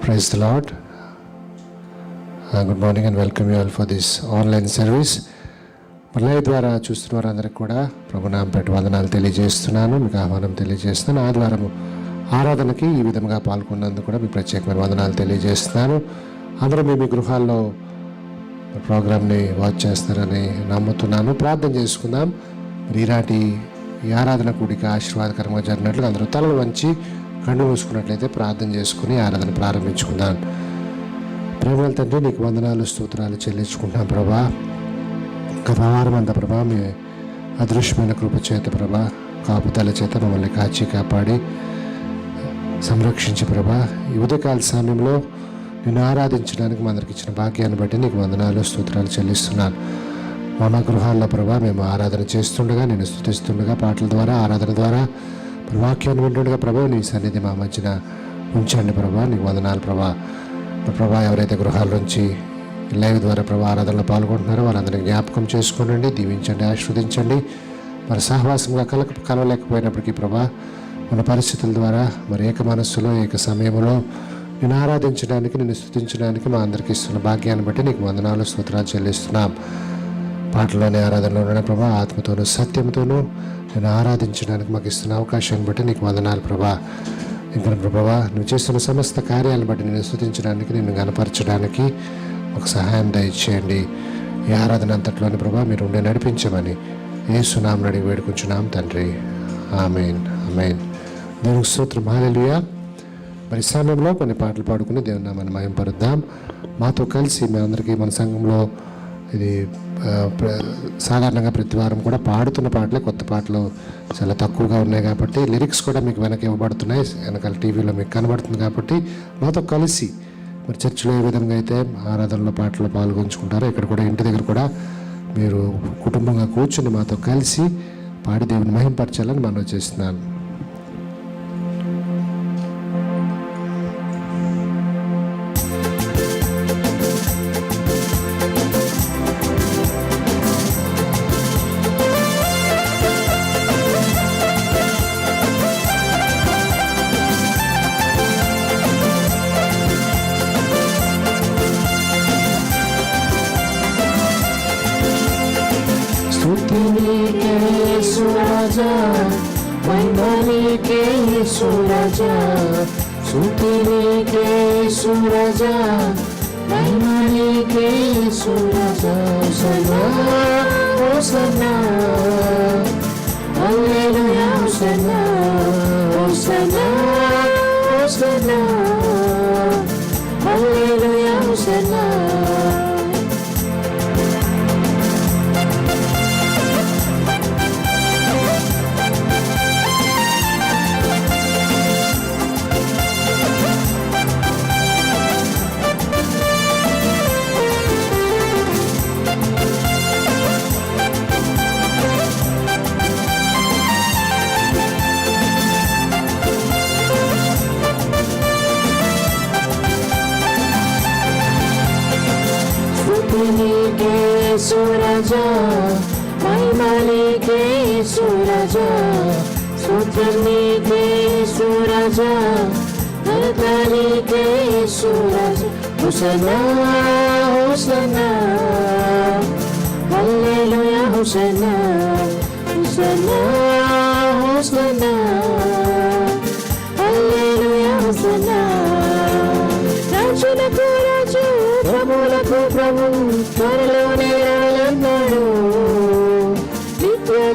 Praise the Lord. Good morning and welcome you all for this online service. Live ద్వారా చూస్తున్న వారందరికీ కూడా ప్రభునామం పెట్టి వందనాలు తెలియజేస్తున్నాను, మీకు ఆహ్వానం తెలియజేస్తున్నాను. ఆదివారం ఆరాధనకి ఈ విధంగా పాల్గొన్నందుకు కూడా మీకు ప్రత్యేకమైన వందనాలు తెలియజేస్తున్నాను. అందరూ మీ గృహాల్లో ప్రోగ్రామ్ని వాచ్ చేస్తారని నమ్ముతున్నాను. ప్రార్థన చేసుకుందాం. ఈనాటి ఈ ఆరాధన కూడిక ఆశీర్వాదకరంగా జరిగినట్లు అందరూ తలలు వంచి కళ్ళు మూసుకున్నట్లయితే ప్రార్థన చేసుకుని ఆరాధన ప్రారంభించుకుందాం. ప్రేమల తండ్రి, నీకు వందనాలు స్తోత్రాలు చెల్లించుకుంటున్నాం ప్రభా. గతవారం అంతా ప్రభా మీ అదృశ్యమైన కృప చేత ప్రభా, కాపుదల చేత మమ్మల్ని కాచి కాపాడి సంరక్షించి ప్రభా, ఈ ఉదయకాల సమయంలో నిన్ను ఆరాధించడానికి మా అందరికి ఇచ్చిన భాగ్యాన్ని బట్టి నీకు వందనాలు స్తోత్రాలు చెల్లిస్తున్నాను. మా గృహాల్లో ప్రభా మేము ఆరాధన చేస్తుండగా, నేను స్తుతిస్తుండగా, పాటల ద్వారా ఆరాధన ద్వారా వాక్యాన్ని వింటుండగా ప్రభా నీ సన్నిధి మా మధ్యన ఉంచండి ప్రభా. నీకు వందనాలు ప్రభా. ప్రభా ఎవరైతే గృహాల నుంచి లైవ్ ద్వారా ప్రభా ఆరాధనలో పాల్గొంటున్నారో వారందరినీ జ్ఞాపకం చేసుకోనండి, దీవించండి, ఆశీర్వదించండి. మరి సహవాసంగా కలవలేకపోయినప్పటికీ ప్రభా మన పరిస్థితుల ద్వారా మరి ఏక మనస్సులో ఏక సమయంలో నేను ఆరాధించడానికి, నేను స్తుతించడానికి మా అందరికీ ఇస్తున్న భాగ్యాన్ని బట్టి నీకు వందనాలు స్తోత్రాలు చెల్లిస్తున్నాం. పాటలోనే ఆరాధనలోనే ప్రభా ఆత్మతోనూ సత్యంతోనూ నేను ఆరాధించడానికి మాకు ఇస్తున్న అవకాశాన్ని బట్టి నీకు వందనాలు ప్రభా. ఇంకా ప్రభా నువ్వు చేస్తున్న సమస్త కార్యాలను బట్టి నేను స్తుతించడానికి, నిన్ను గణపరచడానికి ఒక సహాయం దయచేయండి. ఈ ఆరాధన అంతట్లోని ప్రభా మీరు ఉండి నడిపించమని యేసునామమున అడిగి వేడుకుంటున్నాం తండ్రి. ఆమేన్, ఆమేన్. దేవునికి స్తోత్రం, హల్లెలూయా. మరి సమయంలో కొన్ని పాటలు పాడుకుని దేవుని నామాన్ని మహిమపరుద్దాం. మాతో కలిసి మేమందరికీ మన సంఘంలో ఇది సాధారణంగా ప్రతి వారం కూడా పాడుతున్న పాటలే, కొత్త పాటలు చాలా తక్కువగా ఉన్నాయి కాబట్టి లిరిక్స్ కూడా మీకు వెనక ఇవ్వబడుతున్నాయి, వెనకాల టీవీలో మీకు కనబడుతుంది. కాబట్టి మాతో కలిసి మరి చర్చిలో ఏ విధంగా అయితే ఆరాధనలో పాటలు పాల్గొంచుకుంటారో ఇక్కడ కూడా ఇంటి దగ్గర కూడా మీరు కుటుంబంగా కూర్చుని మాతో కలిసి పాడి దేవుని మహింపరచాలని మనవి చేస్తున్నాను.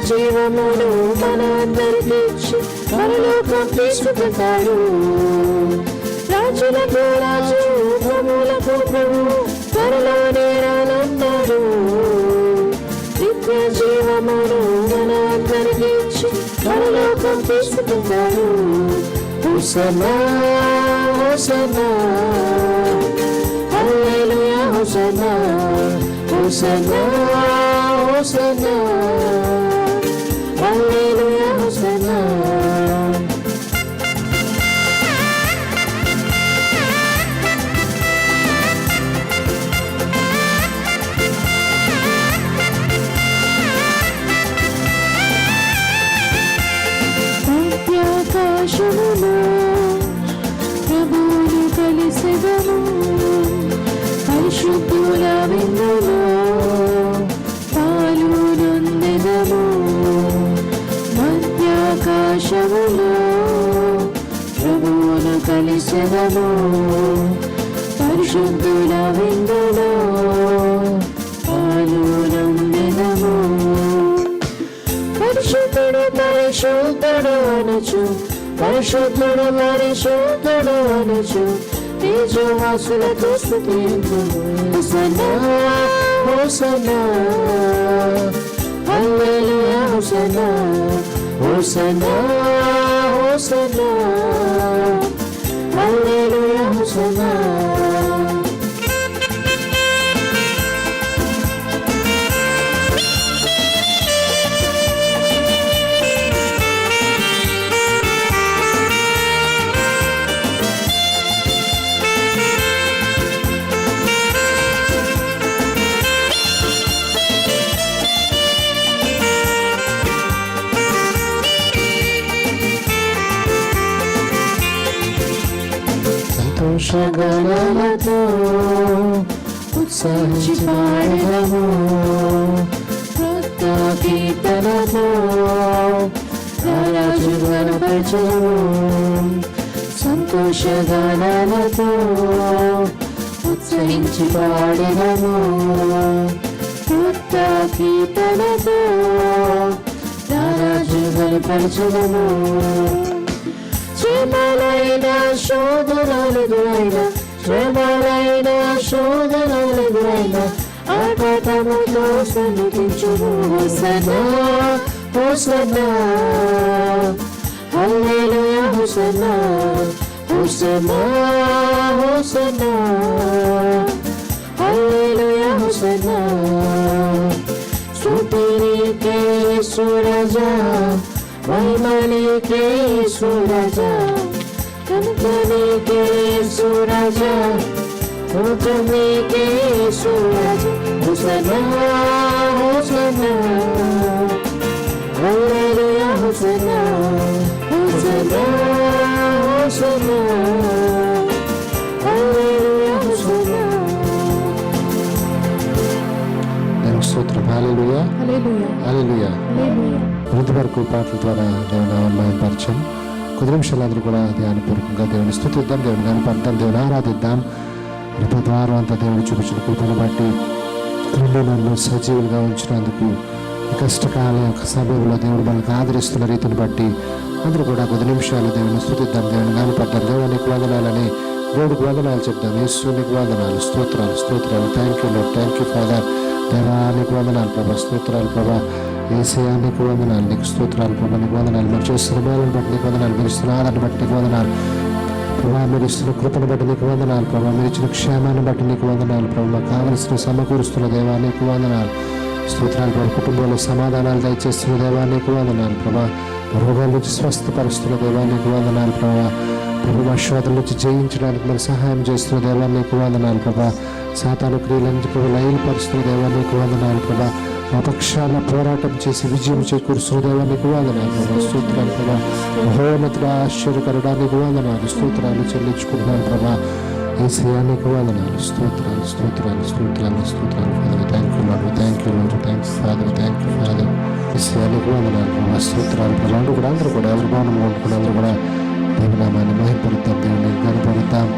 జీవమును మనందరికీ పరలోకం తీసుకుతాడు. రాజులకు రాజు, ప్రభువులకు ప్రభు, త్వరలో నేరాలన్నాడు. నిత్య జీవమును మనందరికీ పరలోకం తీసుకుతాడు. హోసన్నా హోసన్నా హల్లెలూయా, హోసన్నా హోసన్నా హోసన్నా హల్లెలూయా, హోసన్నా. ఆకాశములో ప్రభువును కలిసెద పరిశుద్ధుల విందులో పాలునొందెదము. మధ్యాకాశములో ప్రభువును కలిసెదము. పరిశుద్ధుల విందులో పాలునొందెదము. పరిశుద్ధుడు పరిశుద్ధుడు అనుచు, పరిశుద్ధుడు పరిశుద్ధుడు అనుచు తేజోవాసులతో స్తుతింతుము. హోసన్నా హోసన్నా హల్లెలూయా హోసన్నా హోసన్నా హోసన్నా హల్లెలూయా హోసన్నా. సంతోషగానాలతో ఉత్సాహించి పాడెదము. క్రొత్త కీర్తనతో రారాజు గణపరచెదము. సంతోషగానాలతో ఉత్సహించి పాడెదము. క్రొత్త కీర్తనతో రారాజు గణపరచెదము. శ్రమలైన శోధనలెదురైన, శ్రమలైన శోధనలెదురైన ఆర్భటముతో సన్నిధించుము. హోసన్నా హోసన్నా హల్లెలూయా హోసన్నా హోసన్నా హోసన్నా హల్లెలూయా హోసన్నా. స్తుతి నీకే యేసు రాజా, మహిమ నీకే యేసు రాజా, ఘనత నీకే యేసు రాజా, స్తోత్రం నీకే యేసు రాజా. హోసన్నా హోసన్నా హల్లెలూయా హోసన్నా హోసన్నా హోసన్నా హల్లెలూయా హోసన్నా. స్తోత్రం. హల్లెలూయా హల్లెలూయా హల్లెలూయా. హల్లెలూయా. మృతి వరకు పాటల ద్వారా దేవుని నామమును పరిచయం. కొద్ది నిమిషాలు అందరూ కూడా ధ్యానపూర్వకంగా దేవుని స్తుతిద్దాం, దేవుని కనపడతాం, దేవుని ఆరాధిద్దాం. ద్వారం అంతా దేవుడు చూపించిన కృపను బట్టి 2 నెలలు సజీవులుగా ఉంచినందుకు ఈ కష్టకాల యొక్క సమయంలో దేవుడు మనకు ఆదరిస్తున్న రీతిని బట్టి అందరూ కూడా కొద్ది నిమిషాలు దేవుని స్తుతిద్దాం, దేవుని కనపడతాం. దేవునికి వందనాలని దేవుడికి వందనాలు చెప్తాం. యేసునికి వందనాలు, స్తోత్రాలు స్తోత్రాలు. Thank you lord, thank you father. దేవానికి వందనాలు ప్రభా, స్తోత్రాలు ప్రభా. యేసయ్యా నీకు వందనాలు, నీకు స్తోత్రాలు ప్రభా, నీకు వందనాలు. మీరు చేస్తున్న మేలను బట్టి నీకు వందనాలు, మీరు ఇస్తున్న ఆదరణ బట్టి నీకు వందనాలు ప్రభా, మీరు ఇస్తున్న కృపను బట్టి నీకు వందనాలు ప్రభా, మీరు ఇచ్చిన క్షేమాన్ని బట్టి నీకు వందనాలు ప్రభా, మాకు కావలసిన సమకూరుస్తున్న దేవా నీకు వందనాలు, స్తోత్రాలు ప్రభా. కుటుంబంలో సమాధానాలు దయచేస్తున్న దేవా నీకు వందనాలు ప్రభా, రోగాల నుంచి స్వస్థపరుస్తున్న దేవా నీకు వందనాలు ప్రభా, ప్రభు శోధన నుంచి జయించడానికి మరి సహాయం చేస్తున్న దేవా నీకు వందనాలు ప్రభా, సాతాను క్రియల నుంచి ప్రభు లయపరుస్తున్న దేవా నీకు వందనాలు ప్రభా, మా పక్షాన పోరాటం చేసి విజయం చేకూరుస్తున్న దేవా నీకు వందనాలు ప్రభా, స్తోత్రాలు ప్రభా. మహోన్నతుల ఆశ్చర్యకరడానికి వందనాలు, స్తోత్రాలు చెల్లించుకుంటున్నాను ప్రభా. యేసయ్యా నీకు వందనాలు, స్తోత్రాలు స్తోత్రాలు స్తోత్రాలు స్తోత్రాలు father. Thank you lord, thank you lord, thanks father, thank you father. యేసయ్యా నీకు వందనాలు ప్రభా, స్తోత్రాలు ప్రభా. అందరూ కూడా ఎవరి భవనం వండుకుని అందరూ కూడా దేవుని నామాన్ని మహిమపరుద్దాం, దేవుని కనపరుద్దాం.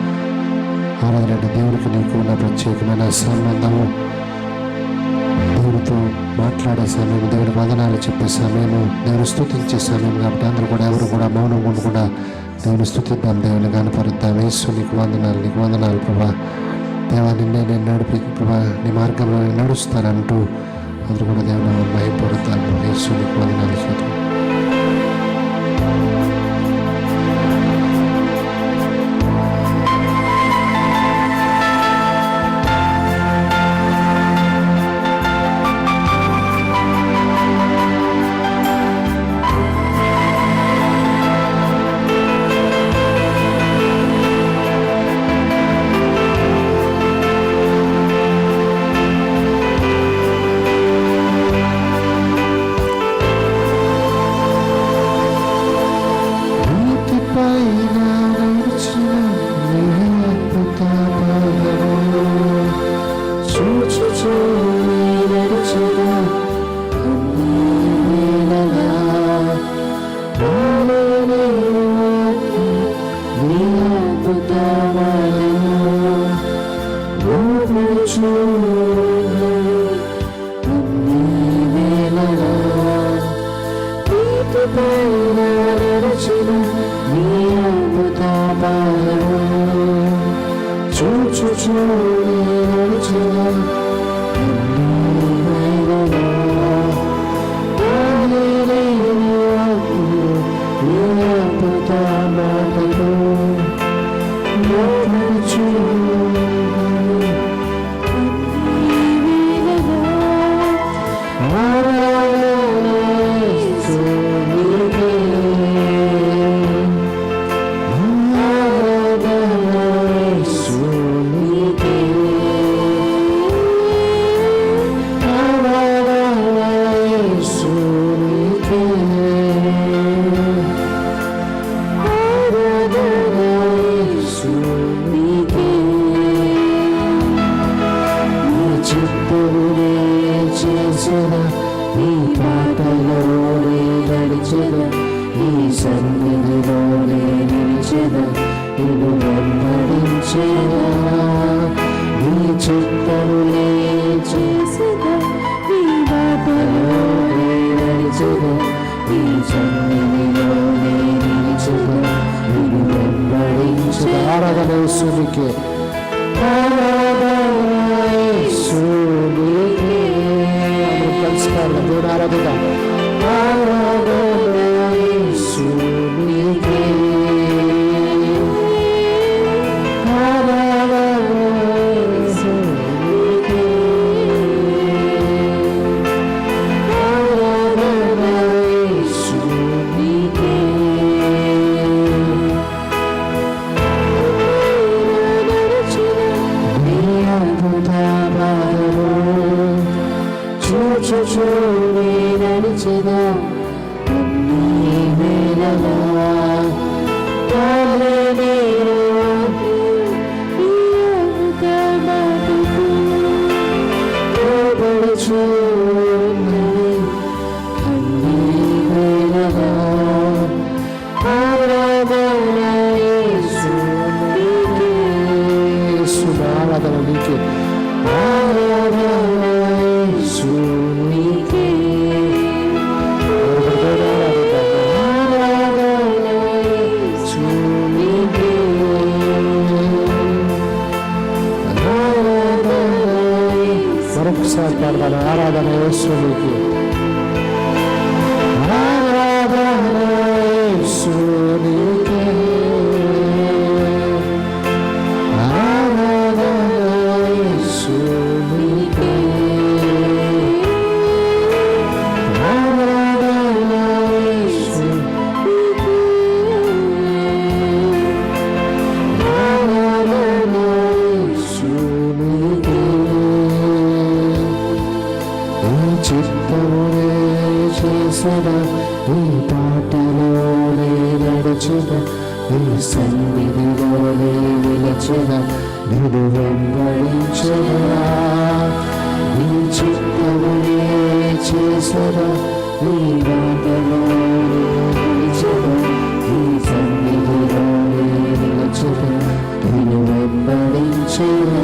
ఆరాధన దేవునికి నీకు ఉన్న ప్రత్యేకమైన సంబంధము, దేవుడితో మాట్లాడే సమయం, దేవుడి వందనాలు చెప్పే సమయము, దేవుని స్తుతించే సమయం కాబట్టి అందరూ కూడా ఎవరు కూడా మౌనం ఉండకుండా దేవుని స్తుతిద్దాం, దేవుని కనపరుద్దాం. యేసు నీకు వందనాలు, నీకు వందనాలు ప్రభా. దేవా నిన్నే నేను నడిపి ప్రభా, నీ మార్గంలో నేను నడుస్తానంటూ అందరూ కూడా దేవుని మహిమపరుద్దాం. యేసు నీకు వందనాలు స్తోత్రం. ఆరాధన యేసునికే, కలిసిపాడు దేవుని ఆరాధిద్దాం. మరొకసారి పాడదాం. ఆరాధన యేసునికి, ఆరాధన యేసునికి, ఆరాధన యేసునికి, ఆరాధన యేసునికి, ఆరాధన యేసునికి. చిత్తమునే చేసదా ఈ పాటలోనే నడిచెదా, ఈ సన్నిధిలోనే నిలచెదా, నిన్ను వెంబడించెదా. ఈ చిత్తమునే చేసదా ఈ పాటలోనే నడిచెదా, ఈ సన్నిధిలోనే నిలచెదా, నిన్ను వెంబడించెదా.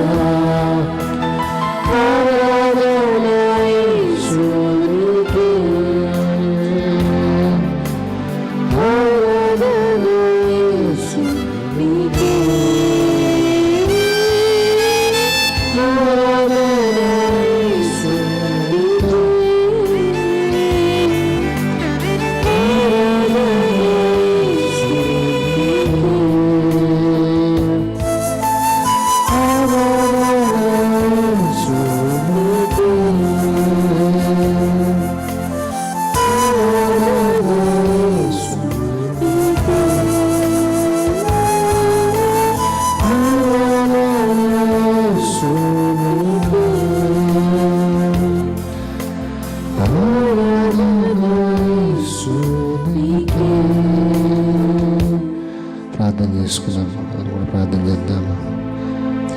ప్రార్థన చేసుకుందాం. అది కూడా ప్రార్థన చేద్దాము.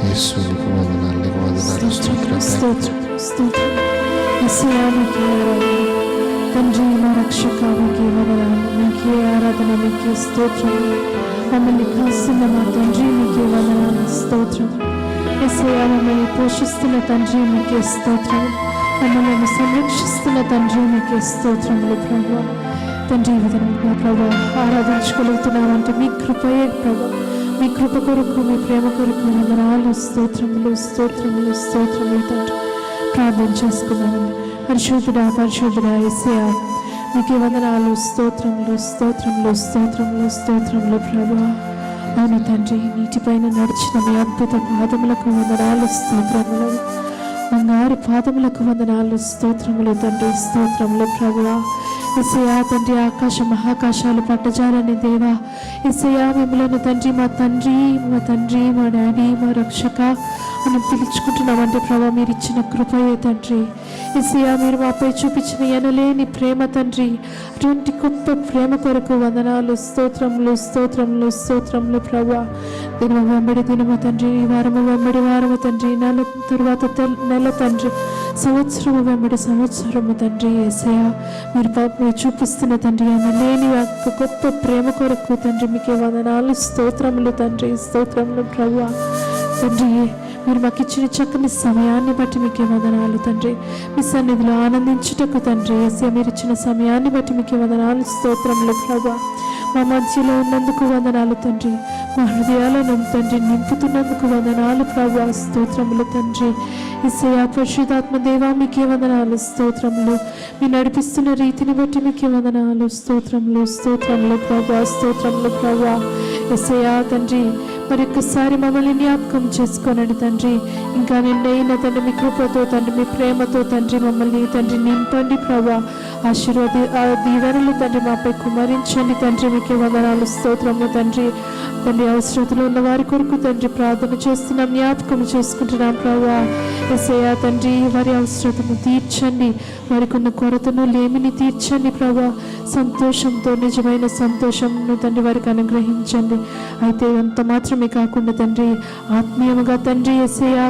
యేసునికి వందనాలు, నీకు వందనాలు, తండ్రి మా రక్షక, మీకే వందనాలు, మీకే ఆరాధన, మీకే స్తోత్రం. మమ్మల్ని కాస్తున్న మా తండ్రి మీకే వందనాలు, స్తోత్రం. యేసయ్యా, మమ్మల్ని పోషిస్తున్న తండ్రి మీకే స్తోత్రం. మమ్మల్ని సంరక్షిస్తున్న తండ్రి మీకే స్తోత్రములు ప్రభువా. తండ్రి, ఈ విధంగా ప్రభువా ఆరాధించుకోగలుగుతున్నామంటే మీ కృపయే ప్రభువా. మీ కృప కొరకు, మీ ప్రేమ కొరకు వందనాలు, స్తోత్రములు స్తోత్రములు స్తోత్రములు తండ్రి. ప్రార్థన చేసుకున్నామండి. పరిశుద్ధుడా పరిశుద్ధుడా యేసయ్యా, మీకే వందనాలు, స్తోత్రములు స్తోత్రములు స్తోత్రములు స్తోత్రములు ప్రభువా. అవును తండ్రి, నీటిపైన నడిచిన మీ అద్భుత పాదములకు వందనాలు, స్తోత్రములు. బంగారు పాదములకు వందనాలు, స్తోత్రములు తండ్రి, స్తోత్రములు ప్రభువా. యేసయ్యా తండ్రి, ఆకాశ మహాకాశాలు పట్టజాలని దేవా, యేసయ్యా మిమ్మలను తండ్రి మా తండ్రి, మా తండ్రి, మా డాడీ, మా రక్షక అని పిలుచుకుంటున్నామంటే ప్రభా మీరు ఇచ్చిన కృపయే తండ్రి. యేసయ్యా, మీరు మాపై చూపించిన ఎనలేని ప్రేమ తండ్రి, అటువంటి గొప్ప ప్రేమ కొరకు వందనాలు, స్తోత్రములు స్తోత్రములు స్తోత్రములు ప్రభా. దినము వెంబడి దినము తండ్రి, వారము వెంబడి వారము తండ్రి, నెల తరువాత నెల తండ్రి, సంవత్సరము వెంబడి సంవత్సరము తండ్రి. యేసయ్యా, మీరు చూపిస్తున్న తండ్రి ఎనలేని గొప్ప ప్రేమ కొరకు తండ్రి మీకే వందనాలు, స్తోత్రములు తండ్రి, స్తోత్రములు ప్రభా. తండ్రి, మీరు మాకు ఇచ్చిన చక్కని సమయాన్ని బట్టి మీకే వందనాలు తండ్రి. మీ సన్నిధిలో ఆనందించుటకు తండ్రి, యేసయ్యా మీరు ఇచ్చిన సమయాన్ని బట్టి మీకే వందనాలు, స్తోత్రములు ప్రభా. మా మధ్యలో ఉన్నందుకు వందనాలు తండ్రి. మా హృదయాలను తండ్రి నింపుతున్నందుకు వందనాలు ప్రభా, స్తోత్రములు తండ్రి. యేసయ్యా పరిశుద్ధాత్మ దేవా మీకే వందనాలు, స్తోత్రములు. మీరు నడిపిస్తున్న రీతిని బట్టి మీకే వందనాలు, స్తోత్రములు స్తోత్రములు ప్రభా, స్తోత్రములు ప్రభా. యేసయ్యా తండ్రి, మరొకసారి మమ్మల్ని జ్ఞాపకం చేసుకోనండి తండ్రి. ఇంకా నిన్నైనా తండ్రి మీ కృపతో తండ్రి, మీ ప్రేమతో తండ్రి మమ్మల్ని తండ్రి నింపండి ప్రభా. దీవెనలు తండ్రి మాపై కుమరించండి తండ్రి. మీకే వందనాలు, స్తోత్రము తండ్రి. తండ్రి, అవసరతలో ఉన్న వారి కొరకు తండ్రి ప్రార్థన చేస్తున్నాం, జ్ఞాపకం చేసుకుంటున్నాం ప్రభా. యేసయ్యా తండ్రి, వారి అవసరతను తీర్చండి, వారికి ఉన్న కొరతను లేమిని తీర్చండి ప్రభా. సంతోషంతో, నిజమైన సంతోషంను తండ్రి వారికి అనుగ్రహించండి. అయితే అంత మాత్రమే కాకుండా తండ్రి, ఆత్మీయముగా తండ్రి యేసయ్యా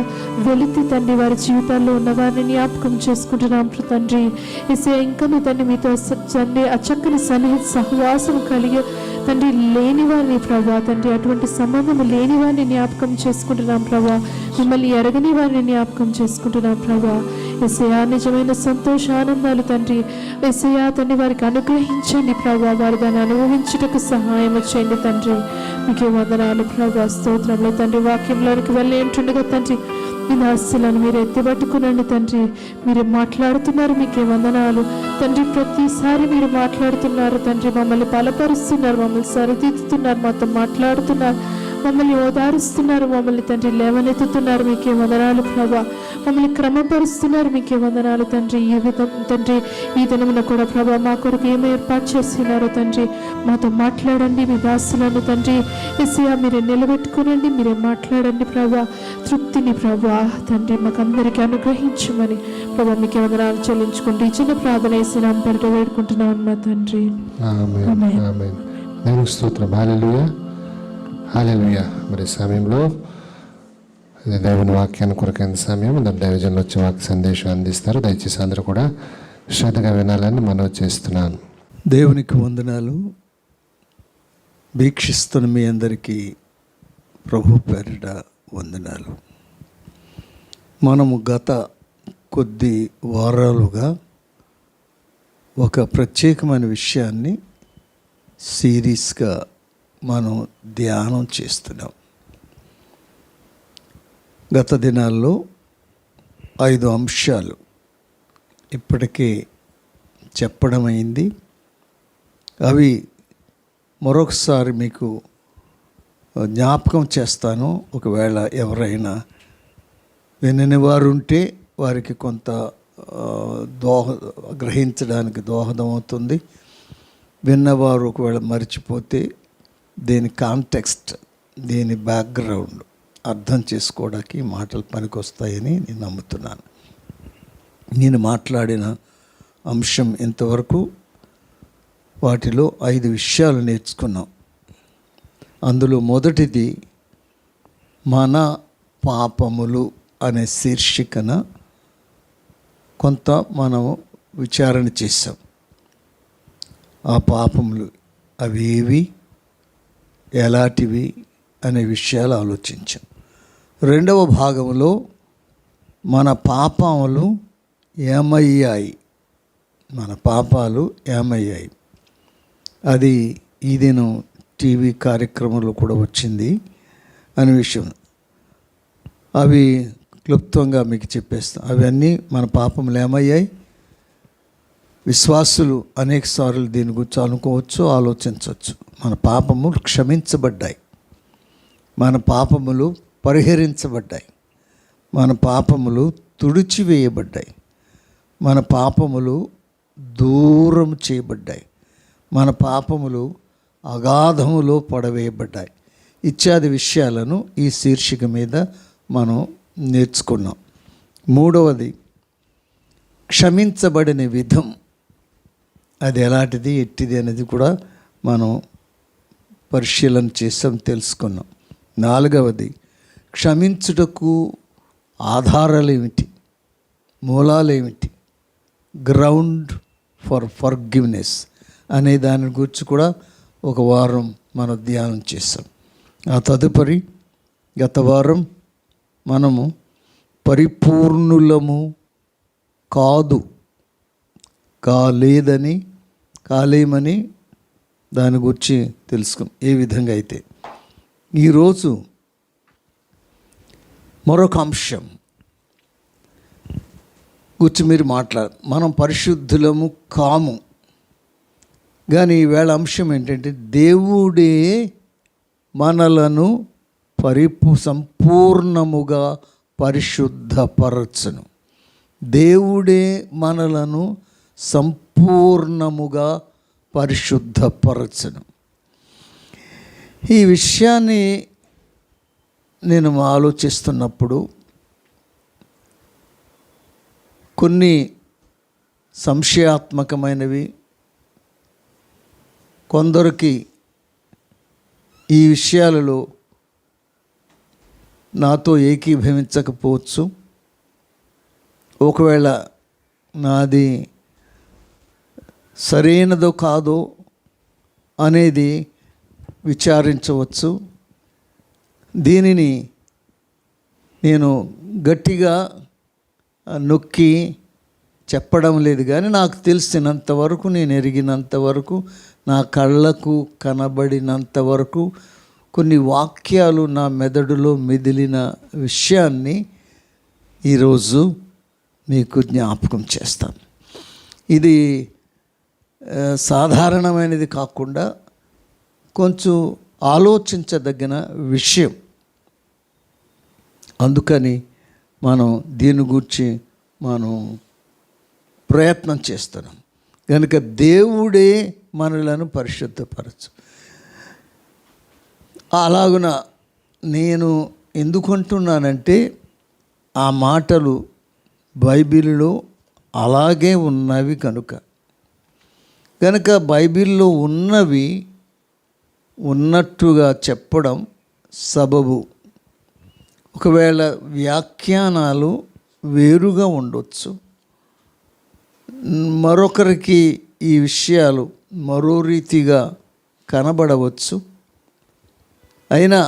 వెలితి తండ్రి వారి జీవితాల్లో ఉన్న వారిని జ్ఞాపకం చేసుకుంటున్నాం తండ్రి. యేసయ్యా ఇంకను తండ్రి మీతో తండ్రి అచక్కని సన్నిహిత సహవాసం కలిగి తండ్రి లేని వారిని ప్రభా, తండ్రి అటువంటి సంబంధము లేని వారిని జ్ఞాపకం చేసుకుంటున్నాం ప్రభా. మిమ్మల్ని ఎరగని వారిని జ్ఞాపకం చేసుకుంటున్నాం ప్రభా. యేసయ్యా నిజమైన సంతోష ఆనందాలు తండ్రి యేసయ్యా తండ్రి వారికి అనుగ్రహించండి ప్రభా. వారు దాన్ని అనుభవించుటకు సహాయం చేయండి తండ్రి. మీకే వందనాలు ప్రభా, స్తోత్రంలో తండ్రి. వాక్యంలోనికి వెళ్ళి ఏంటుండగా తండ్రి మీ దాస్యులను మీరు ఎత్తిపట్టుకునండి తండ్రి. మీరు మాట్లాడుతున్నారు, మీకే వందనాలు తండ్రి. ప్రతిసారి మీరు మాట్లాడుతున్నారు తండ్రి, మమ్మల్ని బలపరుస్తున్నారు, మమ్మల్ని సరిదిద్దుతున్నారు, మాతో మాట్లాడుతున్నారు, మమ్మల్ని ఓదారుస్తున్నారు, మమ్మల్ని తండ్రి లేవనెత్తుతున్నారు. మీకే వందనాలు ప్రభా. మమ్మల్ని క్రమపరుస్తున్నారు, మీకే వందనాలు తండ్రి. ఈ విధం తండ్రి ఈ దినమున కూడా ప్రభా మా కొరకు ఏమి ఏర్పాటు చేస్తున్నారో తండ్రి మాతో మాట్లాడండి. మీ దాసులను తండ్రి యేసయ్యా మీరే నిలబెట్టుకునండి, మీరే మాట్లాడండి ప్రభా. తృప్తిని ప్రభా తండ్రి మాకందరికీ అనుగ్రహించమని ప్రభా మీకే వందనాలు చెల్లించుకుంటూ ఈ చిన్న ప్రార్థన వేసినాం పేరిట వేడుకుంటున్నాం మా తండ్రి. ఆమేన్. దేవునికి స్తోత్రం. హల్లెలూయా, హల్లెలూయా. మరి సమయంలో దేవుని వాక్యాన్ని కొరకైన సమయం, దాని దైవజనులు వచ్చే వాక్య సందేశం అందిస్తారు. దయచేసి అందరూ కూడా శ్రద్ధగా వినాలని మనవి చేస్తున్నాను. దేవునికి వందనాలు. వీక్షిస్తున్న మీ అందరికీ ప్రభు పేరిట వందనాలు. మనము గత కొద్ది వారాలుగా ఒక ప్రత్యేకమైన విషయాన్ని సిరీస్గా మనం ధ్యానం చేస్తున్నాం. గత దినాల్లో 5 అంశాలు ఇప్పటికే చెప్పడం అయింది. అవి మరొకసారి మీకు జ్ఞాపకం చేస్తాను. ఒకవేళ ఎవరైనా వినని వారు ఉంటే వారికి కొంత గ్రహించడానికి దోహదం అవుతుంది. విన్నవారు ఒకవేళ మర్చిపోతే దీని కాంటెక్స్ట్, దీని బ్యాక్గ్రౌండ్ అర్థం చేసుకోవడానికి మాటలు పనికొస్తాయని నేను నమ్ముతున్నాను. నేను మాట్లాడిన అంశం ఇంతవరకు వాటిలో 5 విషయాలు నేర్చుకున్నాం. అందులో మొదటిది మన పాపములు అనే శీర్షికన కొంత మనం విచారణ చేసాం. ఆ పాపములు అవేవి, ఎలాంటివి అనే విషయాలు ఆలోచించాం. రెండవ భాగంలో మన పాపములు ఏమయ్యాయి, మన పాపాలు ఏమయ్యాయి, అది ఈ దినం టీవీ కార్యక్రమంలో కూడా వచ్చింది అనే విషయం. అవి క్లుప్తంగా మీకు చెప్పేస్తాం. అవన్నీ మన పాపములు ఏమయ్యాయి. విశ్వాసులు అనేక సార్లు దీని గురించి అనుకోవచ్చు, ఆలోచించవచ్చు. మన పాపములు క్షమించబడ్డాయి, మన పాపములు పరిహరించబడ్డాయి, మన పాపములు తుడిచివేయబడ్డాయి, మన పాపములు దూరం చేయబడ్డాయి, మన పాపములు అగాధములో పడవేయబడ్డాయి ఇత్యాది విషయాలను ఈ శీర్షిక మీద మనం నేర్చుకున్నాం. మూడవది క్షమించబడిన విధం, అది ఎలాంటిది ఎట్టిది అనేది కూడా మనం పరిశీలన చేసాం, తెలుసుకున్నాం. నాలుగవది క్షమించుటకు ఆధారాలు ఏమిటి, మూలాలు ఏమిటి, గ్రౌండ్ ఫర్ ఫర్గివ్నెస్ అనే దాని గురించి కూడా ఒక వారం మనం ధ్యానం చేసాం. ఆ తదుపరి గత వారం మనము పరిపూర్ణులము కాలేమని దాని గురించి తెలుసుకున్నాం. ఏ విధంగా అయితే ఈరోజు మరొక అంశం గురించి మీరు మనం పరిశుద్ధులము కాము, కానీ ఈవేళ అంశం ఏంటంటే దేవుడే మనలను సంపూర్ణముగా పరిశుద్ధపరచును. దేవుడే మనలను సంపూర్ణముగా పరిశుద్ధపరచును. ఈ విషయాన్ని నేను ఆలోచిస్తున్నప్పుడు కొన్ని సంశయాత్మకమైనవి, కొందరికి ఈ విషయాలలో నాతో ఏకీభవించకపోవచ్చు. ఒకవేళ నాది సరైనదో కాదో అనేది విచారించవచ్చు. దీనిని నేను గట్టిగా నొక్కి చెప్పడం లేదు, కానీ నాకు తెలిసినంత వరకు, నేను ఎరిగినంత వరకు, నా కళ్ళకు కనబడినంత వరకు కొన్ని వాక్యాలు నా మెదడులో మెదిలిన విషయాన్ని ఈరోజు మీకు జ్ఞాపకం చేస్తాను. ఇది సాధారణమైనది కాకుండా కొంచెం ఆలోచించదగిన విషయం. అందుకని మనం దీని గురించి మనం ప్రయత్నం చేస్తున్నాం. కనుక దేవుడే మనలను పరిశుద్ధపరచు. అలాగున నేను ఎందుకంటున్నానంటే ఆ మాటలు బైబిల్లో అలాగే ఉన్నవి కనుక బైబిల్లో ఉన్నవి ఉన్నట్టుగా చెప్పడం సబబు. ఒకవేళ వ్యాఖ్యానాలు వేరుగా ఉండొచ్చు, మరొకరికి ఈ విషయాలు మరో రీతిగా కనబడవచ్చు. అయినా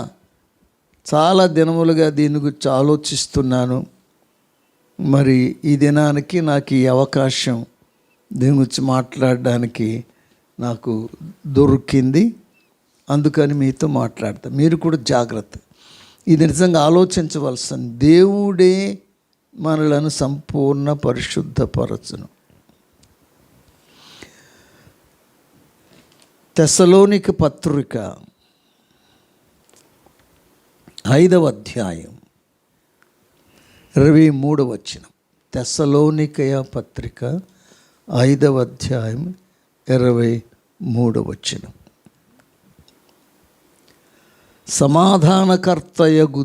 చాలా దినములుగా దీని గురించి ఆలోచిస్తున్నాను. మరి ఈ దినానికి నాకు ఈ అవకాశం దీని గురించి మాట్లాడడానికి నాకు దొరికింది. అందుకని మీతో మాట్లాడతా. మీరు కూడా జాగ్రత్త. ఇది నిజంగా ఆలోచించవలసిన. దేవుడే మనలను సంపూర్ణ పరిశుద్ధపరచును. తెస్సలోనిక పత్రిక 5వ అధ్యాయం 23వ వచనం. తెస్సలోనికయ పత్రిక 5వ అధ్యాయం 23వ వచనం. సమాధానకర్తయగు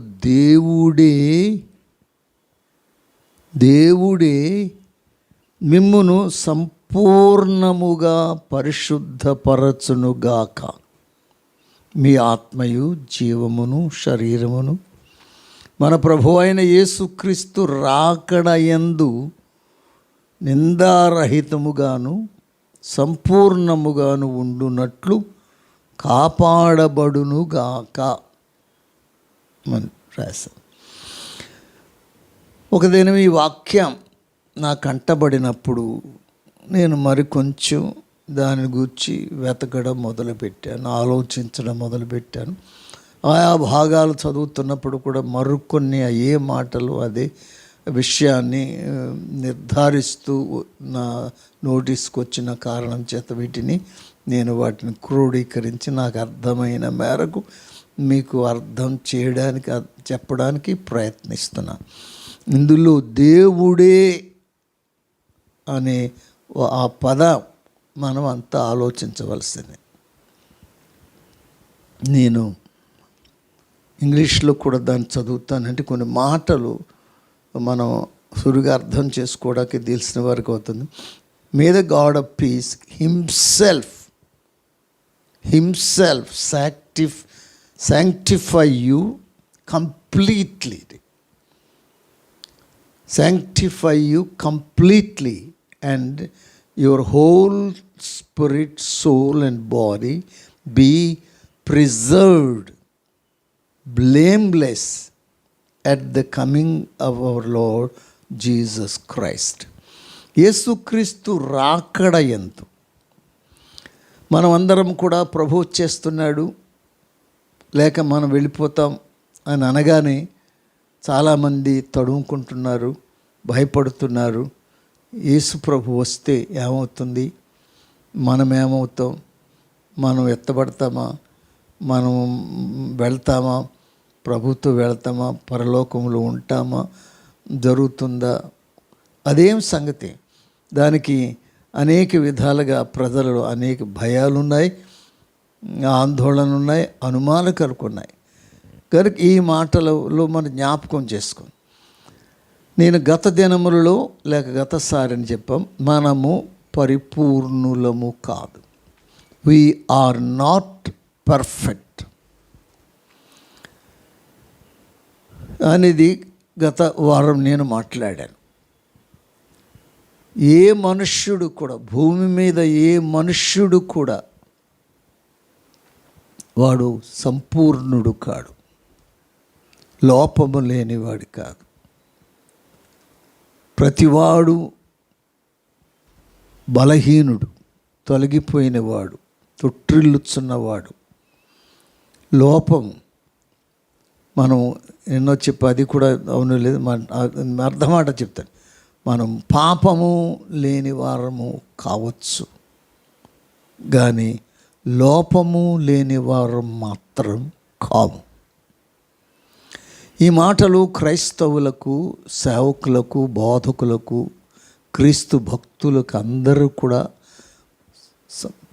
దేవుడే మిమ్మును సంపూర్ణముగా పరిశుద్ధపరచునుగాక. మీ ఆత్మయు జీవమును శరీరమును మన ప్రభు అయిన యేసుక్రీస్తు రాకడయందు నిందారహితముగాను సంపూర్ణముగాను ఉండునట్లు కాపాడబడునుగాక అని రాశాం. ఒక దినం ఈ వాక్యం నాకు అంటబడినప్పుడు నేను మరి కొంచెం దాని గురించి వెతకడం మొదలుపెట్టాను, ఆలోచించడం మొదలుపెట్టాను. ఆయా భాగాలు చదువుతున్నప్పుడు కూడా మరికొన్ని అయ్యే మాటలు అదే విషయాన్ని నిర్ధారిస్తూ నా నోటీస్కి వచ్చిన కారణం చేత నేను వాటిని క్రోడీకరించి నాకు అర్థమైన మేరకు మీకు అర్థం చేయడానికి చెప్పడానికి ప్రయత్నిస్తున్నాను. ఇందులో దేవుడే అనే ఆ పదం మనం అంతా ఆలోచించవలసింది. నేను ఇంగ్లీష్లో కూడా దాన్ని చదువుతానంటే కొన్ని మాటలు మనం సురుగా అర్థం చేసుకోవడానికి తెలిసిన వరకు అవుతుంది. May the God of piece himself sanctify you completely. Sanctify you completely, and your whole spirit, soul and body be preserved blameless at the coming of our Lord Jesus Christ. యేసుక్రీస్తు రాకడ యందు మనం అందరం కూడా ప్రభు వచ్చేస్తున్నాడు లేక మనం వెళ్ళిపోతాం అని అనగానే చాలామంది తడుముకుంటున్నారు, భయపడుతున్నారు. యేసు ప్రభు వస్తే ఏమవుతుంది, మనం ఏమవుతాం, మనం ఎత్తబడతామా, మనం వెళ్తామా, ప్రభుతో వెళ్తామా, పరలోకంలో ఉంటామా, జరుగుతుందా, అదేం సంగతి. దానికి అనేక విధాలుగా ప్రజలలో అనేక భయాలున్నాయి, ఆందోళన ఉన్నాయి, అనుమానకరకు ఉన్నాయి. కనుక ఈ మాటలలో మనం జ్ఞాపకం చేసుకోండి. నేను గత దినములలో లేక గతసారి అని చెప్పాం, మనము పరిపూర్ణులము కాదు. we are not perfect అనేది గత వారం నేను మాట్లాడాను. ఏ మనుష్యుడు కూడా, భూమి మీద ఏ మనుష్యుడు కూడా వాడు సంపూర్ణుడు కాడు, లోపము లేనివాడు కాదు. ప్రతివాడు బలహీనుడు, తొలగిపోయినవాడు, తొట్టిల్లుచున్నవాడు, లోపము. మనం ఎన్నో చెప్పి అది కూడా అవును లేదు, అర్థమాట చెప్తాను. మనం పాపము లేని వారము కావచ్చు, కానీ లోపము లేని వారం మాత్రం కాము. ఈ మాటలు క్రైస్తవులకు, సేవకులకు, బోధకులకు, క్రీస్తు భక్తులకు అందరూ కూడా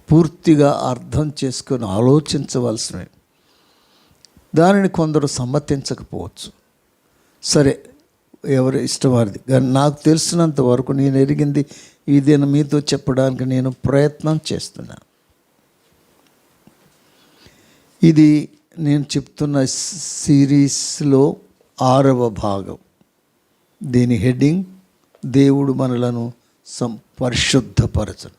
పూర్తిగా అర్థం చేసుకొని ఆలోచించవలసినవి. దానిని కొందరు సమ్మతించకపోవచ్చు, సరే ఎవరి ఇష్టం వారిది. కానీ నాకు తెలిసినంత వరకు నేను ఎరిగింది ఇదేనా మీతో చెప్పడానికి నేను ప్రయత్నం చేస్తున్నాను. ఇది నేను చెప్తున్న సిరీస్లో 6వ భాగం. దీని హెడ్డింగ్ దేవుడు మనలను పరిశుద్ధపరచను.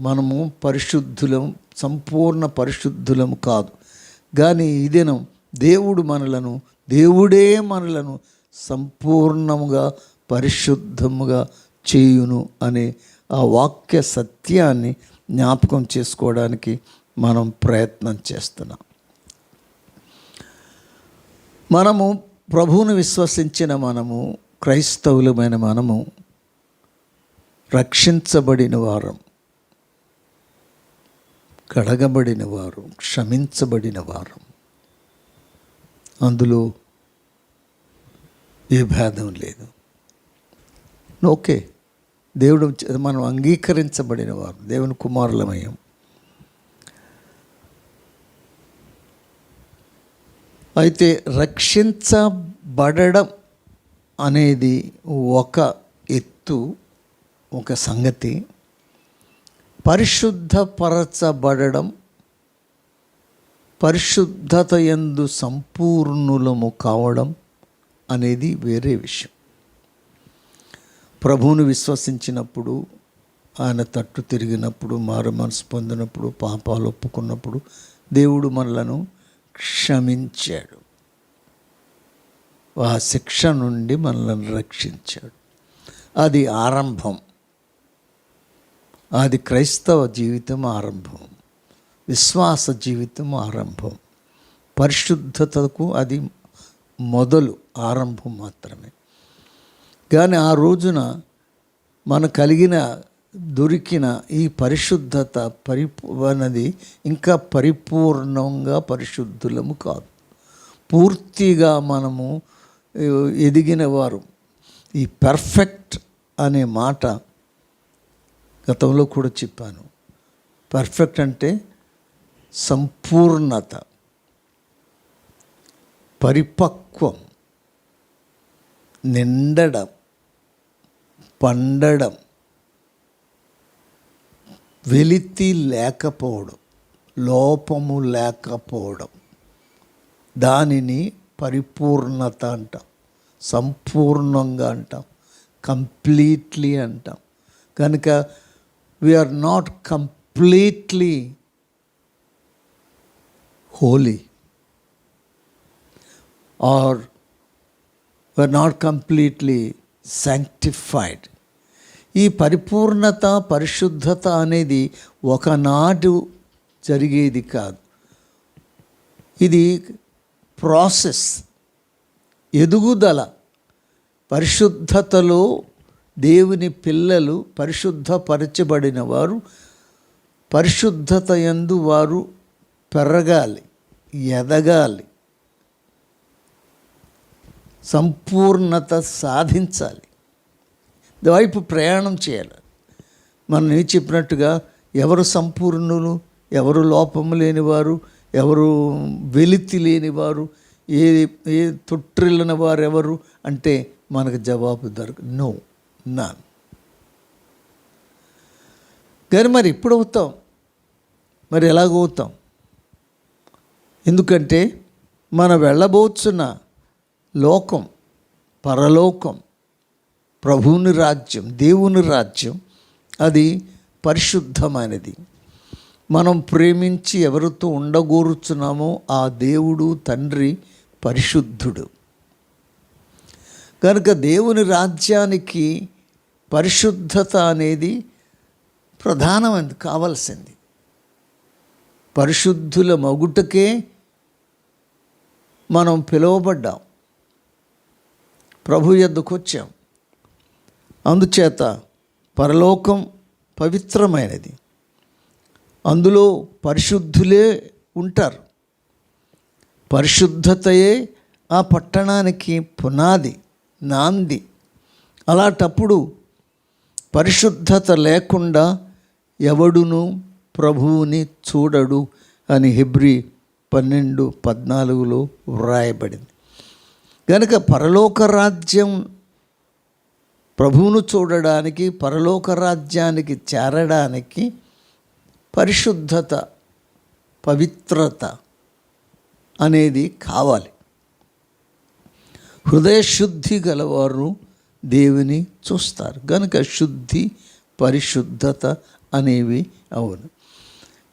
మనము పరిశుద్ధులం, సంపూర్ణ పరిశుద్ధులము కాదు, కానీ ఈ దినం దేవుడే మనలను సంపూర్ణముగా పరిశుద్ధముగా చేయును అనే ఆ వాక్య సత్యాన్ని జ్ఞాపకం చేసుకోవడానికి మనం ప్రయత్నం చేస్తున్నాం. మనము ప్రభువును విశ్వసించిన మనము, క్రైస్తవులమైన మనము రక్షించబడిన వారం, కడగబడిన వారు, క్షమించబడిన వారం. అందులో ఏ భేదం లేదు. ఓకే, దేవుడు మనం అంగీకరించబడిన వారు, దేవుని కుమారులమయం. అయితే రక్షించబడడం అనేది ఒక ఎత్తు, ఒక సంగతి. పరిశుద్ధపరచబడడం, పరిశుద్ధత యందు సంపూర్ణులము కావడం అనేది వేరే విషయం. ప్రభువును విశ్వసించినప్పుడు, ఆయన తట్టు తిరిగినప్పుడు, మారు మనసు పొందినప్పుడు, పాపాలు ఒప్పుకున్నప్పుడు దేవుడు మనలను క్షమించాడు. ఆ శిక్ష నుండి మనల్ని రక్షించాడు. అది ఆరంభం. అది క్రైస్తవ జీవితం ఆరంభం, విశ్వాస జీవితం ఆరంభం. పరిశుద్ధతకు అది మొదలు, ఆరంభం మాత్రమే. కానీ ఆ రోజున మన దొరికిన ఈ పరిశుద్ధత అన్నది ఇంకా పరిపూర్ణంగా పరిశుద్ధులము కాదు. పూర్తిగా మనము ఎదిగిన వారు. ఈ పర్ఫెక్ట్ అనే మాట గతంలో కూడా చెప్పాను. పర్ఫెక్ట్ అంటే సంపూర్ణత, పరిపక్వం, నిండడం, పండడం, వెలితి లేకపోవడం, లోపము లేకపోవడం, దానిని పరిపూర్ణత అంటాం, సంపూర్ణంగా అంటాం, కంప్లీట్లీ అంటాం. కనుక we are not completely holy or were not completely sanctified. ఈ పరిపూర్ణత, పరిశుద్ధత అనేది ఒకనాడు జరిగేది కాదు. ఇది ప్రాసెస్, ఎదుగుదల. పరిశుద్ధతలో దేవుని పిల్లలు, పరిశుద్ధపరచబడిన వారు, పరిశుద్ధత యందు వారు పెరగాలి, ఎదగాలి, సంపూర్ణత సాధించాలి, వైపు ప్రయాణం చేయాలి. మనం చెప్పినట్టుగా ఎవరు సంపూర్ణులు, ఎవరు లోపము లేనివారు, ఎవరు వెలితి లేనివారు, ఏ తొట్టిల్లిన వారు ఎవరు అంటే మనకు జవాబు దొరకదు. No, none. కానీ మరి ఎప్పుడు అవుతాం? మరి ఎలాగవుతాం? ఎందుకంటే మనం వెళ్ళబోతున్న లోకం, పరలోకం, ప్రభువుని రాజ్యం, దేవుని రాజ్యం, అది పరిశుద్ధమైనది. మనం ప్రేమించి ఎవరితో ఉండగోరుచున్నామో ఆ దేవుడు, తండ్రి పరిశుద్ధుడు. కనుక దేవుని రాజ్యానికి పరిశుద్ధత అనేది ప్రధానమైనది, కావాల్సింది. పరిశుద్ధుల మగుటకే మనం పిలువబడ్డాం, ప్రభు యొద్దకు వచ్చాం. అందుచేత పరలోకం పవిత్రమైనది, అందులో పరిశుద్ధులే ఉంటారు. పరిశుద్ధతయే ఆ పట్టణానికి పునాది, నాంది. అలాంటప్పుడు పరిశుద్ధత లేకుండా ఎవడును ప్రభువుని చూడడు అని హెబ్రీ 12:14 వ్రాయబడింది. కనుక పరలోక రాజ్యం, ప్రభువును చూడడానికి, పరలోక రాజ్యానికి చేరడానికి పరిశుద్ధత, పవిత్రత అనేది కావాలి. హృదయశుద్ధి గలవారు దేవుని చూస్తారు. కనుక శుద్ధి, పరిశుద్ధత అనేవి అవును.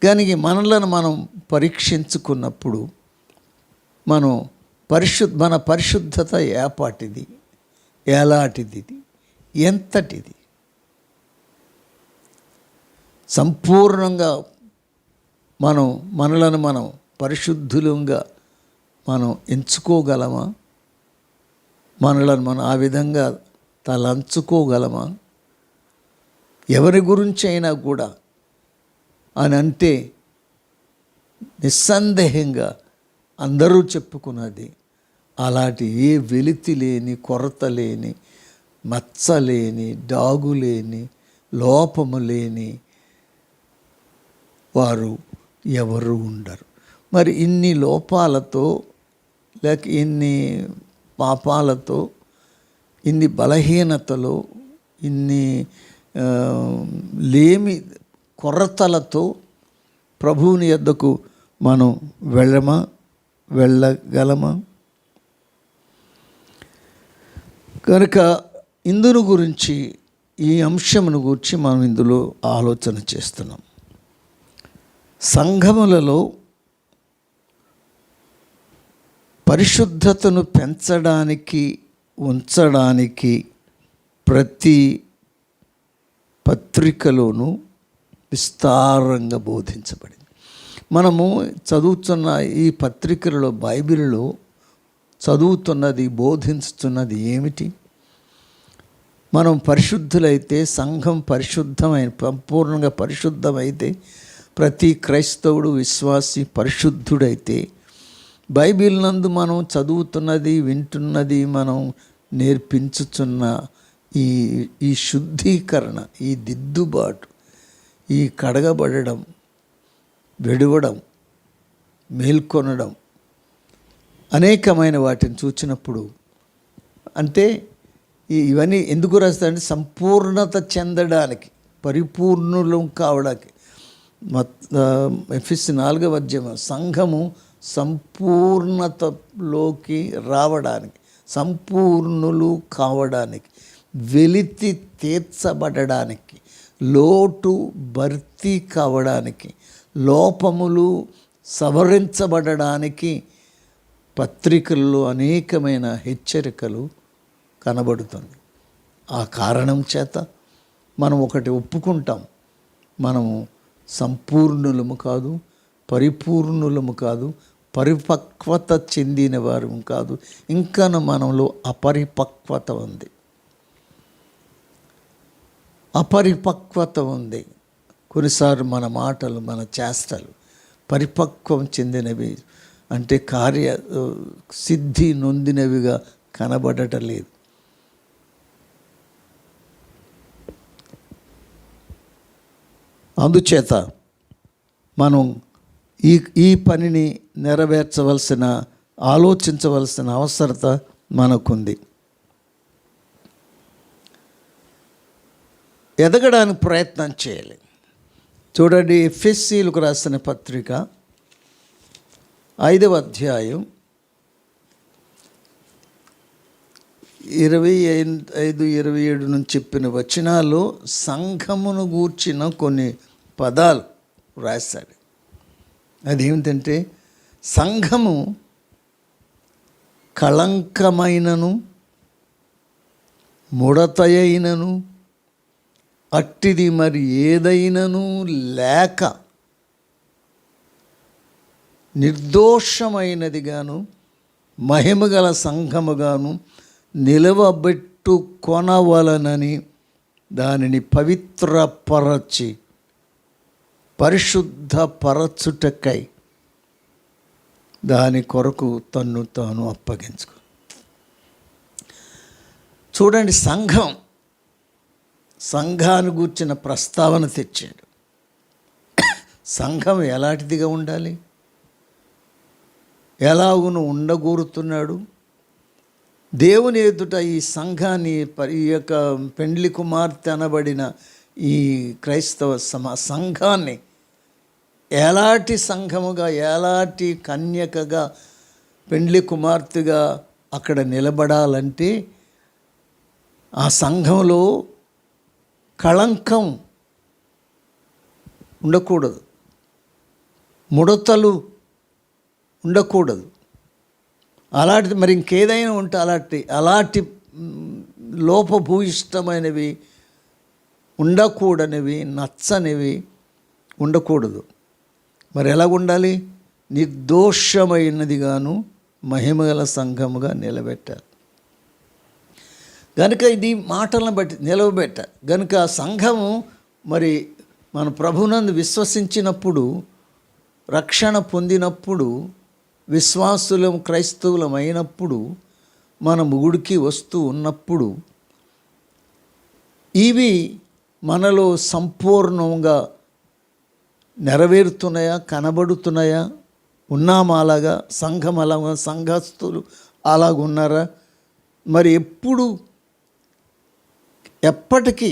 కానీ మనలను మనం పరీక్షించుకున్నప్పుడు మన పరిశుద్ధత ఏపాటిది, ఎలాంటిది, ఎంతటిది? సంపూర్ణంగా మనలను మనం పరిశుద్ధులంగా మనం ఎంచుకోగలమా? మనలను మనం ఆ విధంగా తలంచుకోగలమా? ఎవరి గురించి అయినా కూడా అని అంటే నిస్సందేహంగా అందరూ చెప్పుకున్నది అలాంటి ఏ వెలితి లేని, కొరత లేని, మచ్చ లేని, డాగు లేని, లోపము లేని వారు ఎవరు ఉండరు. మరి ఇన్ని లోపాలతో, లేక ఇన్ని పాపాలతో, ఇన్ని బలహీనతలో, ఇన్ని లేమి కొరతలతో ప్రభువుని యొద్దకు మనం వెళ్ళగలమా? కనుక ఇందును గురించి ఈ అంశమును గురించి మనం ఇందులో ఆలోచన చేస్తున్నాం. సంఘములలో పరిశుద్ధతను పెంచడానికి, ఉంచడానికి ప్రతి పత్రికలోనూ విస్తారంగా బోధించబడింది. మనము చదువుతున్న ఈ పత్రికలలో, బైబిల్లో చదువుతున్నది, బోధించుతున్నది ఏమిటి? మనం పరిశుద్ధులైతే, సంఘం పరిశుద్ధమైన, సంపూర్ణంగా పరిశుద్ధమైతే, ప్రతి క్రైస్తవుడు విశ్వాసి పరిశుద్ధుడైతే, బైబిల్ నందు మనం చదువుతున్నది, వింటున్నది, మనం నేర్పించుతున్న ఈ శుద్ధీకరణ, ఈ దిద్దుబాటు, ఈ కడగబడడం, వెడవడం, మేల్కొనడం, అనేకమైన వాటిని చూచినప్పుడు, అంటే ఇవన్నీ ఎందుకు రాస్తారంటే సంపూర్ణత చెందడానికి, పరిపూర్ణులు కావడానికి. ఎఫెసీ 4వ అధ్యాయం సంఘము సంపూర్ణతలోకి రావడానికి, సంపూర్ణులు కావడానికి, వెలితి తీర్చబడడానికి, లోటు భర్తీ కావడానికి, లోపములు సవరించబడడానికి పత్రికల్లో అనేకమైన హెచ్చరికలు కనబడుతుంది. ఆ కారణం చేత మనం ఒకటి ఒప్పుకుంటాం, మనము సంపూర్ణులము కాదు, పరిపూర్ణులము కాదు, పరిపక్వత చెందిన వారు కాదు, ఇంకా మనలో అపరిపక్వత ఉంది, అపరిపక్వత ఉంది. కొన్నిసార్లు మన మాటలు, మన చేష్టలు పరిపక్వం చెందినవి, అంటే కార్య సిద్ధి నొందినవిగా కనబడటం లేదు. అందుచేత మనం ఈ పనిని నెరవేర్చవలసిన, ఆలోచించవలసిన అవసరత మనకుంది. ఎదగడానికి ప్రయత్నం చేయాలి. చూడండి, ఎఫెసీలకు రాసిన పత్రిక 5వ అధ్యాయం 25-27 నుంచి చెప్పిన వచనాల్లో సంఘమును గూర్చిన కొన్ని పదాలు రాశాడు. అదేమిటంటే, సంఘము కళంకమైనను, ముడతయైనను, అట్టిది మరి ఏదైనను లేక నిర్దోషమైనదిగాను, మహిమగల సంఘముగాను నిలవబెట్టుకొనవలనని దానిని పవిత్రపరచి పరిశుద్ధపరచుటకై దాని కొరకు తన్ను తాను అప్పగించుకో. చూడండి, సంఘాన్ని గూర్చిన ప్రస్తావన తెచ్చాడు. సంఘం ఎలాంటిదిగా ఉండాలి, ఎలాగును ఉండగోరుతున్నాడు. దేవుని ఎదుట ఈ సంఘాన్ని, ఈ యొక్క పెండ్లి కుమార్తె అనబడిన ఈ క్రైస్తవ సంఘాన్ని ఎలాంటి సంఘముగా, ఎలాంటి కన్యకగా, పెండ్లి కుమార్తెగా అక్కడ నిలబడాలంటే ఆ సంఘంలో కళంకం ఉండకూడదు, ముడతలు ఉండకూడదు. అలాంటిది మరి ఇంకేదైనా ఉంటే అలాంటి లోపభూయిష్టమైనవి, ఉండకూడనివి, నచ్చనివి ఉండకూడదు. మరి ఎలా ఉండాలి? నిర్దోషమైనదిగాను మహిమగల సంఘముగా నిలబెట్టాలి. కనుక ఇది మాటలను బట్టి నిలవబెట్టాలి. కనుక సంఘము మరి మన ప్రభునందు విశ్వసించినప్పుడు, రక్షణ పొందినప్పుడు, విశ్వాసులం క్రైస్తవులం అయినప్పుడు, మన గుడికి వస్తూ ఉన్నప్పుడు ఇవి మనలో సంపూర్ణంగా నెరవేరుతున్నాయా, కనబడుతున్నాయా, ఉన్నామా అలాగా? సంఘం అలాగా, సంఘస్థులు అలాగున్నారా? మరి ఎప్పటికీ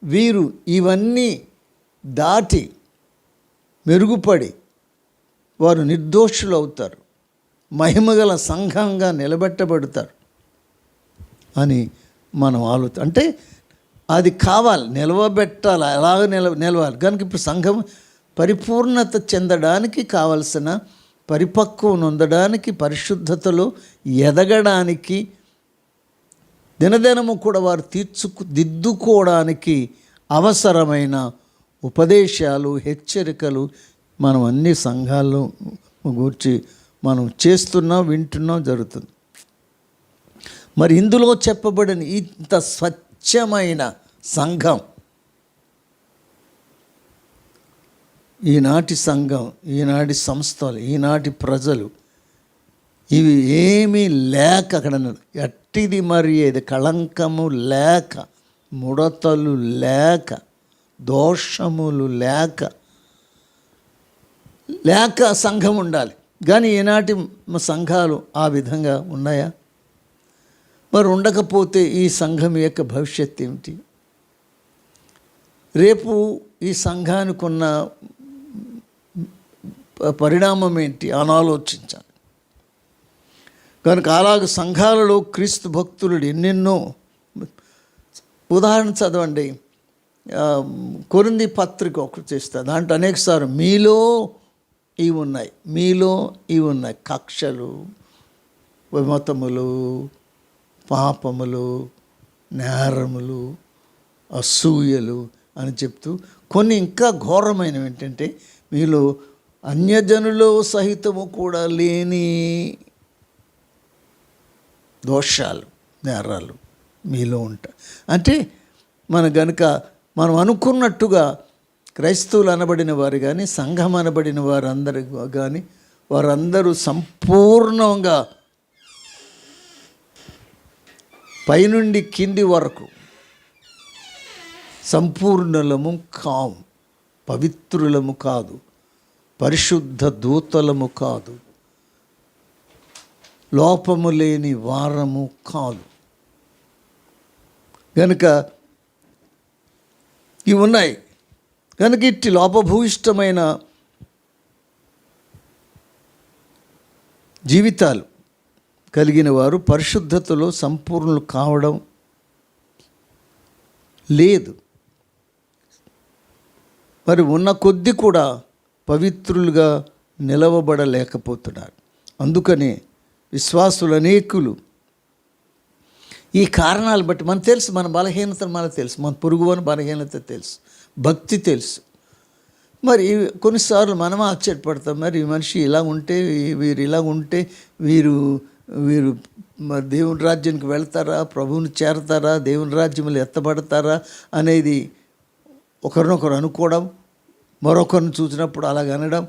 వీరు ఇవన్నీ దాటి మెరుగుపడి వారు నిర్దోషులు అవుతారు, మహిమగల సంఘంగా నిలబెట్టబడతారు అని మనం అంటే అది కావాలి, నిలవబెట్టాలి, అలాగ నిలవాలి. కనుక ఇప్పుడు సంఘం పరిపూర్ణత చెందడానికి కావలసిన పరిపక్వం పొందడానికి, పరిశుద్ధతలో ఎదగడానికి, దినదినము కూడా వారు దిద్దుకోవడానికి అవసరమైన ఉపదేశాలు, హెచ్చరికలు మనం అన్ని సంఘాల్లో గూర్చి మనం చేస్తున్నాం, వింటున్నాం, జరుగుతుంది. మరి ఇందులో చెప్పబడిన ఇంత స్వచ్ఛమైన సంఘం, ఈనాటి సంఘం, ఈనాటి సంస్థలు, ఈనాటి ప్రజలు ఇవి ఏమీ లేక అక్కడ ఎట్టిది మరి ఏది కళంకము లేక, ముడతలు లేక, దోషములు లేక సంఘం ఉండాలి. కానీ ఈనాటి సంఘాలు ఆ విధంగా ఉన్నాయా? మరి ఉండకపోతే ఈ సంఘం యొక్క భవిష్యత్తు ఏమిటి? రేపు ఈ సంఘానికి ఉన్న పరిణామం ఏంటి అని ఆలోచించాలి. కనుక అలాగ సంఘాలలో క్రీస్తు భక్తులు ఎన్నెన్నో, ఉదాహరణ చదవండి, కొరింథీ పత్రిక ఒకటి చేస్తారు, దాంట్లో అనేకసార్లు మీలో ఇవి ఉన్నాయి, మీలో ఇవి ఉన్నాయి, కక్షలు, విమతములు, పాపములు, నేరములు, అసూయలు అని చెప్తూ కొన్ని ఇంకా ఘోరమైనవి ఏంటంటే మీలో అన్యజనులో సహితము కూడా లేని దోషాలు, నేరాలు మీలో ఉంటాయి. అంటే మనం అనుకున్నట్టుగా క్రైస్తవులు అనబడిన వారు కానీ, సంఘం అనబడిన వారందరూ కానీ, వారందరూ సంపూర్ణంగా పైనుండి కింది వరకు సంపూర్ణులము కావు, పవిత్రులము కాదు, పరిశుద్ధ దూతలము కాదు, లోపము లేని వారము కాదు. కనుక ఇవి ఉన్నాయి. కనుక ఇట్టి లోపభూయిష్టమైన జీవితాలు కలిగిన వారు పరిశుద్ధతలో సంపూర్ణులు కావడం లేదు. మరి ఉన్న కొద్దీ కూడా పవిత్రులుగా నిలవబడలేకపోతున్నారు. అందుకని విశ్వాసులు అనేకులు ఈ కారణాలు బట్టి మనకు తెలుసు, మన బలహీనతలు మనకు తెలుసు, మన పొరుగువని బలహీనత తెలుసు, భక్తి తెలుసు. మరి కొన్నిసార్లు మనం ఆశ్చర్యపడతాం, మరి ఈ మనిషి ఇలా ఉంటే, వీరు ఇలా ఉంటే వీరు మరి దేవుని రాజ్యానికి వెళ్తారా, ప్రభువుని చేరతారా, దేవుని రాజ్యంలో ఎత్తబడతారా అనేది ఒకరినొకరు అనుకోవడం, మరొకరిని చూసినప్పుడు అలాగ అనడం,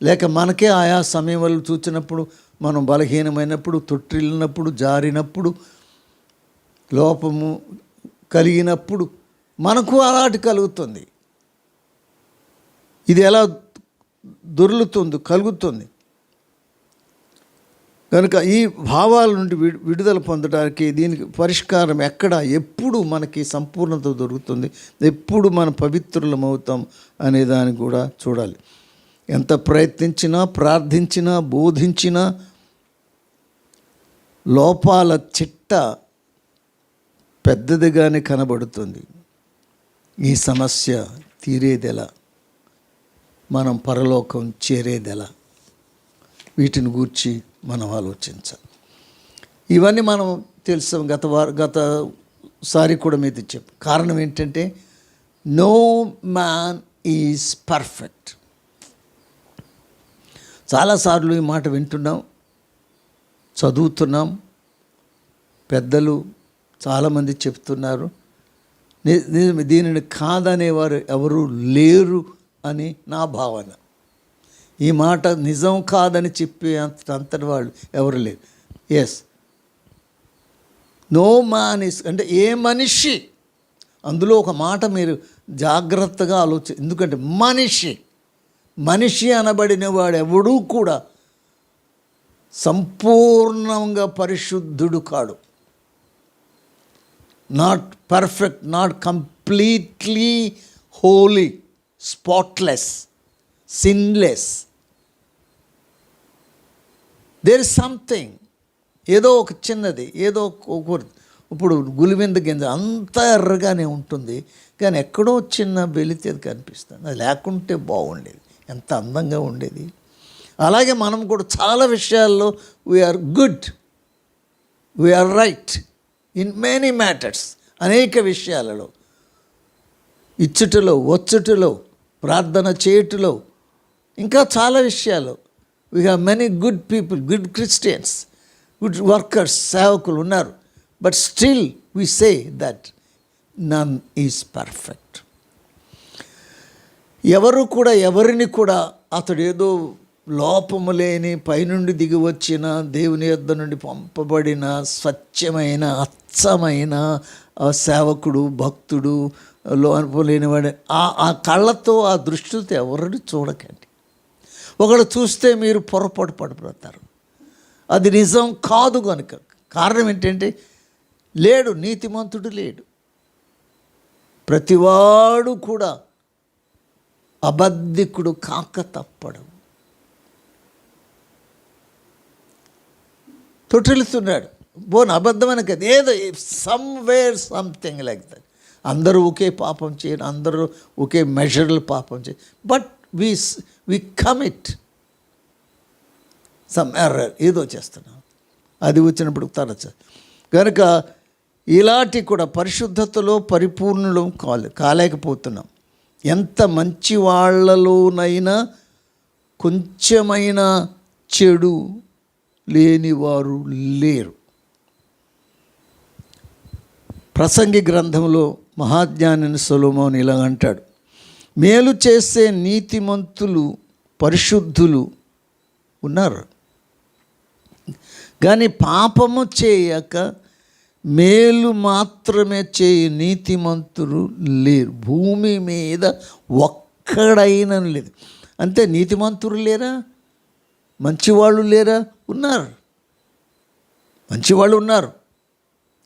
లేక మనకే ఆయా సమయంలో చూసినప్పుడు మనం బలహీనమైనప్పుడు, తొట్టిల్లినప్పుడు, జారినప్పుడు, లోపము కలిగినప్పుడు మనకు అలాంటి కలుగుతుంది. ఇది ఎలా కలుగుతుంది. కనుక ఈ భావాల నుండి విడుదల పొందడానికి దీనికి పరిష్కారం ఎక్కడ, ఎప్పుడు మనకి సంపూర్ణత దొరుకుతుంది, ఎప్పుడు మనం పవిత్రులమవుతాం అనే దాన్ని కూడా చూడాలి. ఎంత ప్రయత్నించినా, ప్రార్థించినా, బోధించినా లోపాల చిట్ట పెద్దదిగానే కనబడుతుంది. ఈ సమస్య తీరేదెలా, మనం పరలోకం చేరేదెలా, వీటిని గూర్చి మనం ఆలోచించాలి. ఇవన్నీ మనం తెలుసు, గతసారి కూడా మీద చెప్పు. కారణం ఏంటంటే నో మ్యాన్ ఈజ్ పర్ఫెక్ట్. చాలాసార్లు ఈ మాట వింటున్నాం, చదువుతున్నాం, పెద్దలు చాలామంది చెప్తున్నారు. దీనిని కాదనేవారు ఎవరు లేరు అని నా భావన. ఈ మాట నిజం కాదని చెప్పే అంతటి వాళ్ళు ఎవరు లేరు. ఎస్, నో మ్యాన్ ఈస్ అంటే ఏ మనిషి, అందులో ఒక మాట మీరు జాగ్రత్తగా ఎందుకంటే మనిషి అనబడిన వాడు ఎవడూ కూడా సంపూర్ణంగా పరిశుద్ధుడు కాడు. Not perfect, not completely holy, spotless, sinless. There is something, ఏదో ఒక చిన్నది, ఏదో ఇప్పుడు గులివింద గింజ అంతా ఎర్రగానే ఉంటుంది, కానీ ఎక్కడో చిన్న వెలితేది కనిపిస్తుంది. అది లేకుంటే బాగుండేది, ఎంత అందంగా ఉండేది. అలాగే మనం కూడా చాలా విషయాల్లో we are good, we are right in many matters. అనేక విషయాలలో, ఇచ్చుటలో, వచ్చుటలో, ప్రార్థన చేయుటలో, ఇంకా చాలా విషయాలు we have many good people, good Christians, good workers, సేవకులు ఉన్నారు. But still we say that none is perfect. ఎవరు కూడా ఎవరిని కూడా అతడు ఏదో లోపము లేని పైనుండి దిగి వచ్చిన దేవుని యొద్ద నుండి పంపబడిన స్వచ్ఛమైన అచ్చమైన సేవకుడు, భక్తుడు, లోపం లేనివాడు ఆ కళ్ళతో, ఆ దృష్టితో ఎవరిని చూడకండి. ఒకడు చూస్తే మీరు పొరపాటు పడిపోతారు. అది నిజం కాదు కనుక. కారణం ఏంటంటే లేడు, నీతిమంతుడు లేడు. ప్రతివాడు కూడా అబద్ధికుడు కాక తప్పడు. తొట్టిల్లుతున్నాడు. అబద్ధమైన కదా, ఏదో సమ్వేర్ సంథింగ్ లైక్ దట్. అందరూ ఒకే పాపం చేయరు, అందరూ ఒకే మెజర్లు పాపం చేయరు. But we commit some error, ఏదో చేస్తున్నాం. అది వచ్చినప్పుడు తరచు కనుక ఇలాంటి కూడా పరిశుద్ధతలో పరిపూర్ణులు కాలేకపోతున్నాం. ఎంత మంచి వాళ్ళలోనైనా కొంచెమైనా చెడు లేనివారు లేరు. ప్రసంగి గ్రంథంలో మహాజ్ఞాని సొలొమోను ఇలా అంటాడు, మేలు చేసే నీతిమంతులు, పరిశుద్ధులు ఉన్నారు, కానీ పాపము చేయక మేలు మాత్రమే చేయి నీతిమంతులు లేరు. భూమి మీద ఒక్కడైనా లేదు. అంతే, నీతిమంతులు లేరా? మంచివాళ్ళు లేరా? ఉన్నారు. మంచివాళ్ళు ఉన్నారు,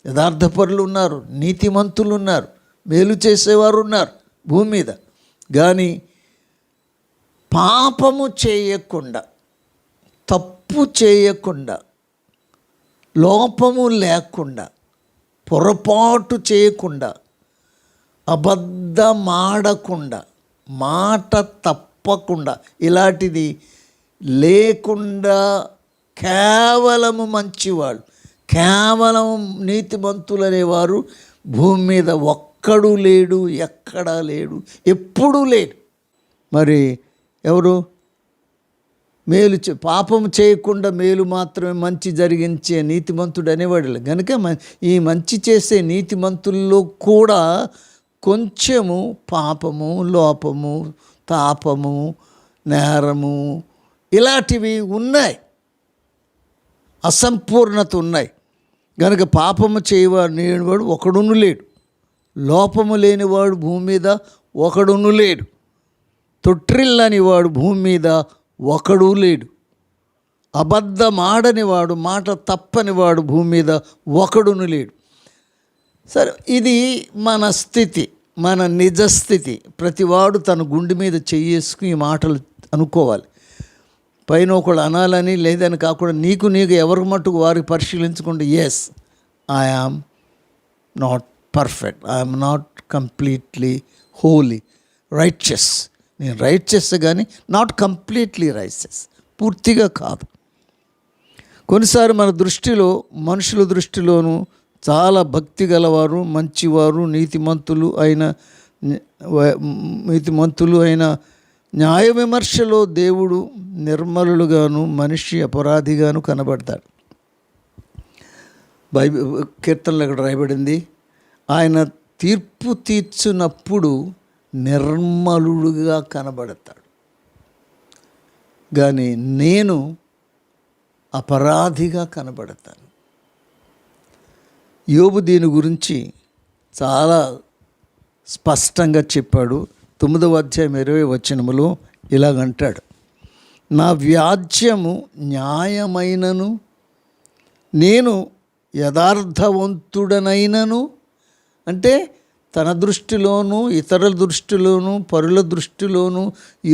యథార్థపరులు ఉన్నారు, నీతిమంతులు ఉన్నారు, మేలు చేసేవారు ఉన్నారు భూమి మీద. కానీ పాపము చేయకుండా, తప్పు చేయకుండా, లోపము లేకుండా, పొరపాటు చేయకుండా, అబద్ధమాడకుండా, మాట తప్పకుండా, ఇలాంటిది లేకుండా కేవలము మంచివాళ్ళు, కేవలం నీతిమంతులు అనేవారు భూమి మీద ఒక్కడు లేడు, ఎక్కడా లేడు, ఎప్పుడూ లేడు. మరి ఎవరు? మేలు పాపం చేయకుండా మేలు మాత్రమే మంచి జరిగించే నీతిమంతుడు అనేవాడు కనుక ఈ మంచి చేసే నీతిమంతుల్లో కూడా కొంచెము పాపము, లోపము, తాపము, నేరము ఇలాంటివి ఉన్నాయి, అసంపూర్ణత ఉన్నాయి. కనుక పాపము చేయవాడు లేనివాడు ఒకడును లేడు, లోపము లేనివాడు భూమి మీద ఒకడును లేడు, తొట్టిల్లని వాడు భూమి మీద ఒకడు లేడు, అబద్ధమాడని వాడు, మాట తప్పని వాడు భూమి మీద ఒకడును లేడు. సరే, ఇది మన స్థితి, మన నిజస్థితి. ప్రతివాడు తన గుండె మీద చెయ్యేసుకుని ఈ మాటలు అనుకోవాలి. పైన ఒకళ్ళు అనాలని లేదని కాకుండా నీకు ఎవరి మట్టుకు వారికి పరిశీలించకుండా, yes I am not perfect, I'm not completely holy, righteous. నేను రైట్చెస్ కానీ నాట్ కంప్లీట్లీ రైట్చెస్, పూర్తిగా కాదు. కొన్నిసార్లు మన దృష్టిలో, మనుషుల దృష్టిలోనూ చాలా భక్తి గలవారు, మంచివారు, నీతిమంతులు అయిన న్యాయ విమర్శలో దేవుడు నిర్మలుగాను, మనిషి అపరాధిగాను కనబడతాడు. కీర్తనలో ఇక్కడ రాయబడింది, ఆయన తీర్పు తీర్చునప్పుడు నిర్మలుడుగా కనబడతాడు, కానీ నేను అపరాధిగా కనబడతాను. యోబు దీని గురించి చాలా స్పష్టంగా చెప్పాడు. 9వ అధ్యాయం 20వ వచనములో ఇలాగంటాడు, నా వ్యాజ్యము న్యాయమైనను, నేను యథార్థవంతుడనైనను. అంటే తన దృష్టిలోనూ, ఇతరుల దృష్టిలోనూ, పరుల దృష్టిలోనూ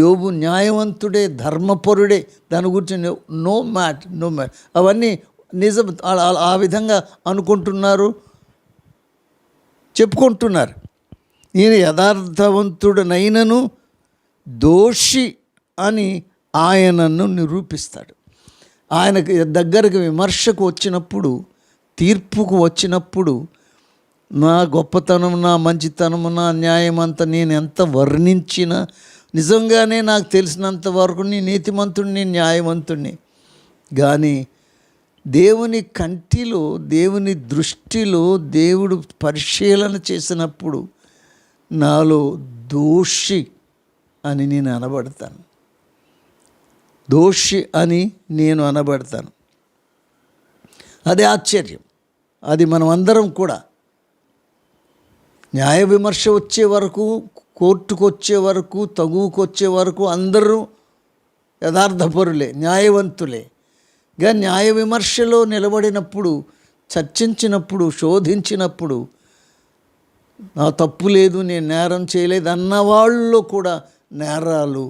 యోబు న్యాయవంతుడే, ధర్మపరుడే. దాని గురించి నో మ్యాట్ అవన్నీ నిజం. ఆ విధంగా అనుకుంటున్నారు. చెప్పుకుంటున్నారు. ఈయన యథార్థవంతుడనైనను దోషి అని ఆయనను నిరూపిస్తాడు. ఆయనకు దగ్గరకు విమర్శకు వచ్చినప్పుడు, తీర్పుకు వచ్చినప్పుడు, నా గొప్పతనం, నా మంచితనము, నా న్యాయం అంతా నేను ఎంత వర్ణించినా, నిజంగానే నాకు తెలిసినంత వరకు నీ నీతిమంతుడిని, న్యాయవంతుడిని. కానీ దేవుని కంటిలో, దేవుని దృష్టిలో దేవుడు పరిశీలన చేసినప్పుడు నాలో దోషి అని నేను అనబడతాను. దోషి అని నేను అనబడతాను. అది ఆశ్చర్యం. అది మనం అందరం కూడా న్యాయ విమర్శ వచ్చే వరకు, కోర్టుకు వచ్చే వరకు, తగువుకు వచ్చే వరకు అందరూ యథార్థపరులే, న్యాయవంతులే. కానీ న్యాయ విమర్శలో నిలబడినప్పుడు, చర్చించినప్పుడు, శోధించినప్పుడు, నా తప్పు లేదు, నేను నేరం చేయలేదు అన్నవాళ్ళలో కూడా నేరాలు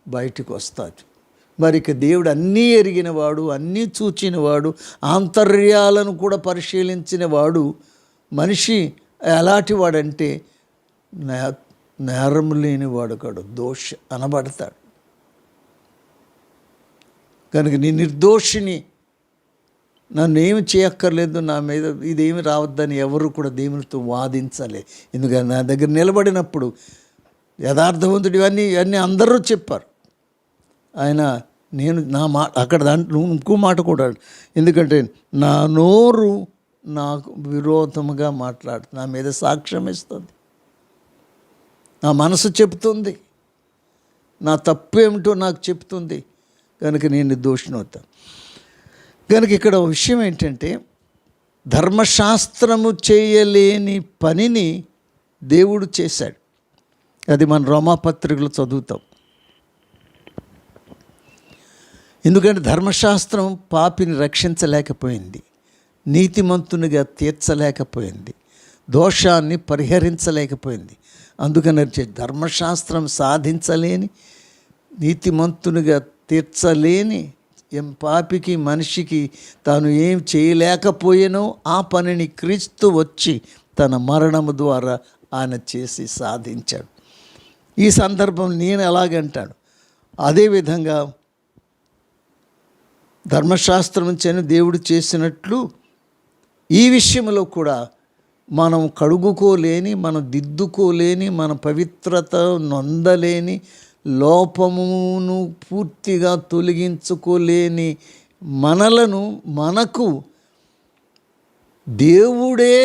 బయటకు వస్తాయి. మరి ఇక దేవుడు అన్నీ ఎరిగినవాడు, అన్నీ చూచినవాడు, ఆంతర్యాలను కూడా పరిశీలించినవాడు. మనిషి ఎలాంటి వాడంటే నేరం లేనివాడు కాడు, దోష అనబడతాడు. కనుక నీ నిర్దోషిని, నన్ను ఏమి చేయక్కర్లేదు, నా మీద ఇదేమి రావద్దని ఎవరు కూడా దేవునితో వాదించలే. ఎందుకంటే నా దగ్గర నిలబడినప్పుడు యథార్థవంతుడు ఇవన్నీ అందరూ చెప్పారు. ఆయన నేను నా అక్కడ దాంట్లో ఇంకో మాట కూడా, ఎందుకంటే నా నోరు నాకు విరోధముగా మాట్లాడుతుంది, నా మీద సాక్ష్యం ఇస్తుంది, నా మనసు చెప్తుంది, నా తప్పు ఏమిటో నాకు చెప్తుంది. కనుక నేను దోషిని అవుతాను. కనుక ఇక్కడ విషయం ఏంటంటే, ధర్మశాస్త్రము చేయలేని పనిని దేవుడు చేశాడు. అది మన రోమాపత్రికలో చదువుతాం. ఎందుకంటే ధర్మశాస్త్రం పాపిని రక్షించలేకపోయింది, నీతిమంతునిగా తీర్చలేకపోయింది, దోషాన్ని పరిహరించలేకపోయింది. అందుకని ధర్మశాస్త్రం సాధించలేని, నీతిమంతునిగా తీర్చలేని పాపికి, మనిషికి తాను ఏం చేయలేకపోయేనో ఆ పనిని క్రీస్తు వచ్చి తన మరణము ద్వారా ఆయన చేసి సాధించాడు. ఈ సందర్భం నేను ఎలాగంటాడు, అదేవిధంగా ధర్మశాస్త్రం చేయని దేవుడు చేసినట్లు ఈ విషయంలో కూడా మనం కడుగుకోలేని, మనం దిద్దుకోలేని, మన పవిత్రత నొందలేని, లోపమును పూర్తిగా తొలగించుకోలేని మనలను మనకు దేవుడే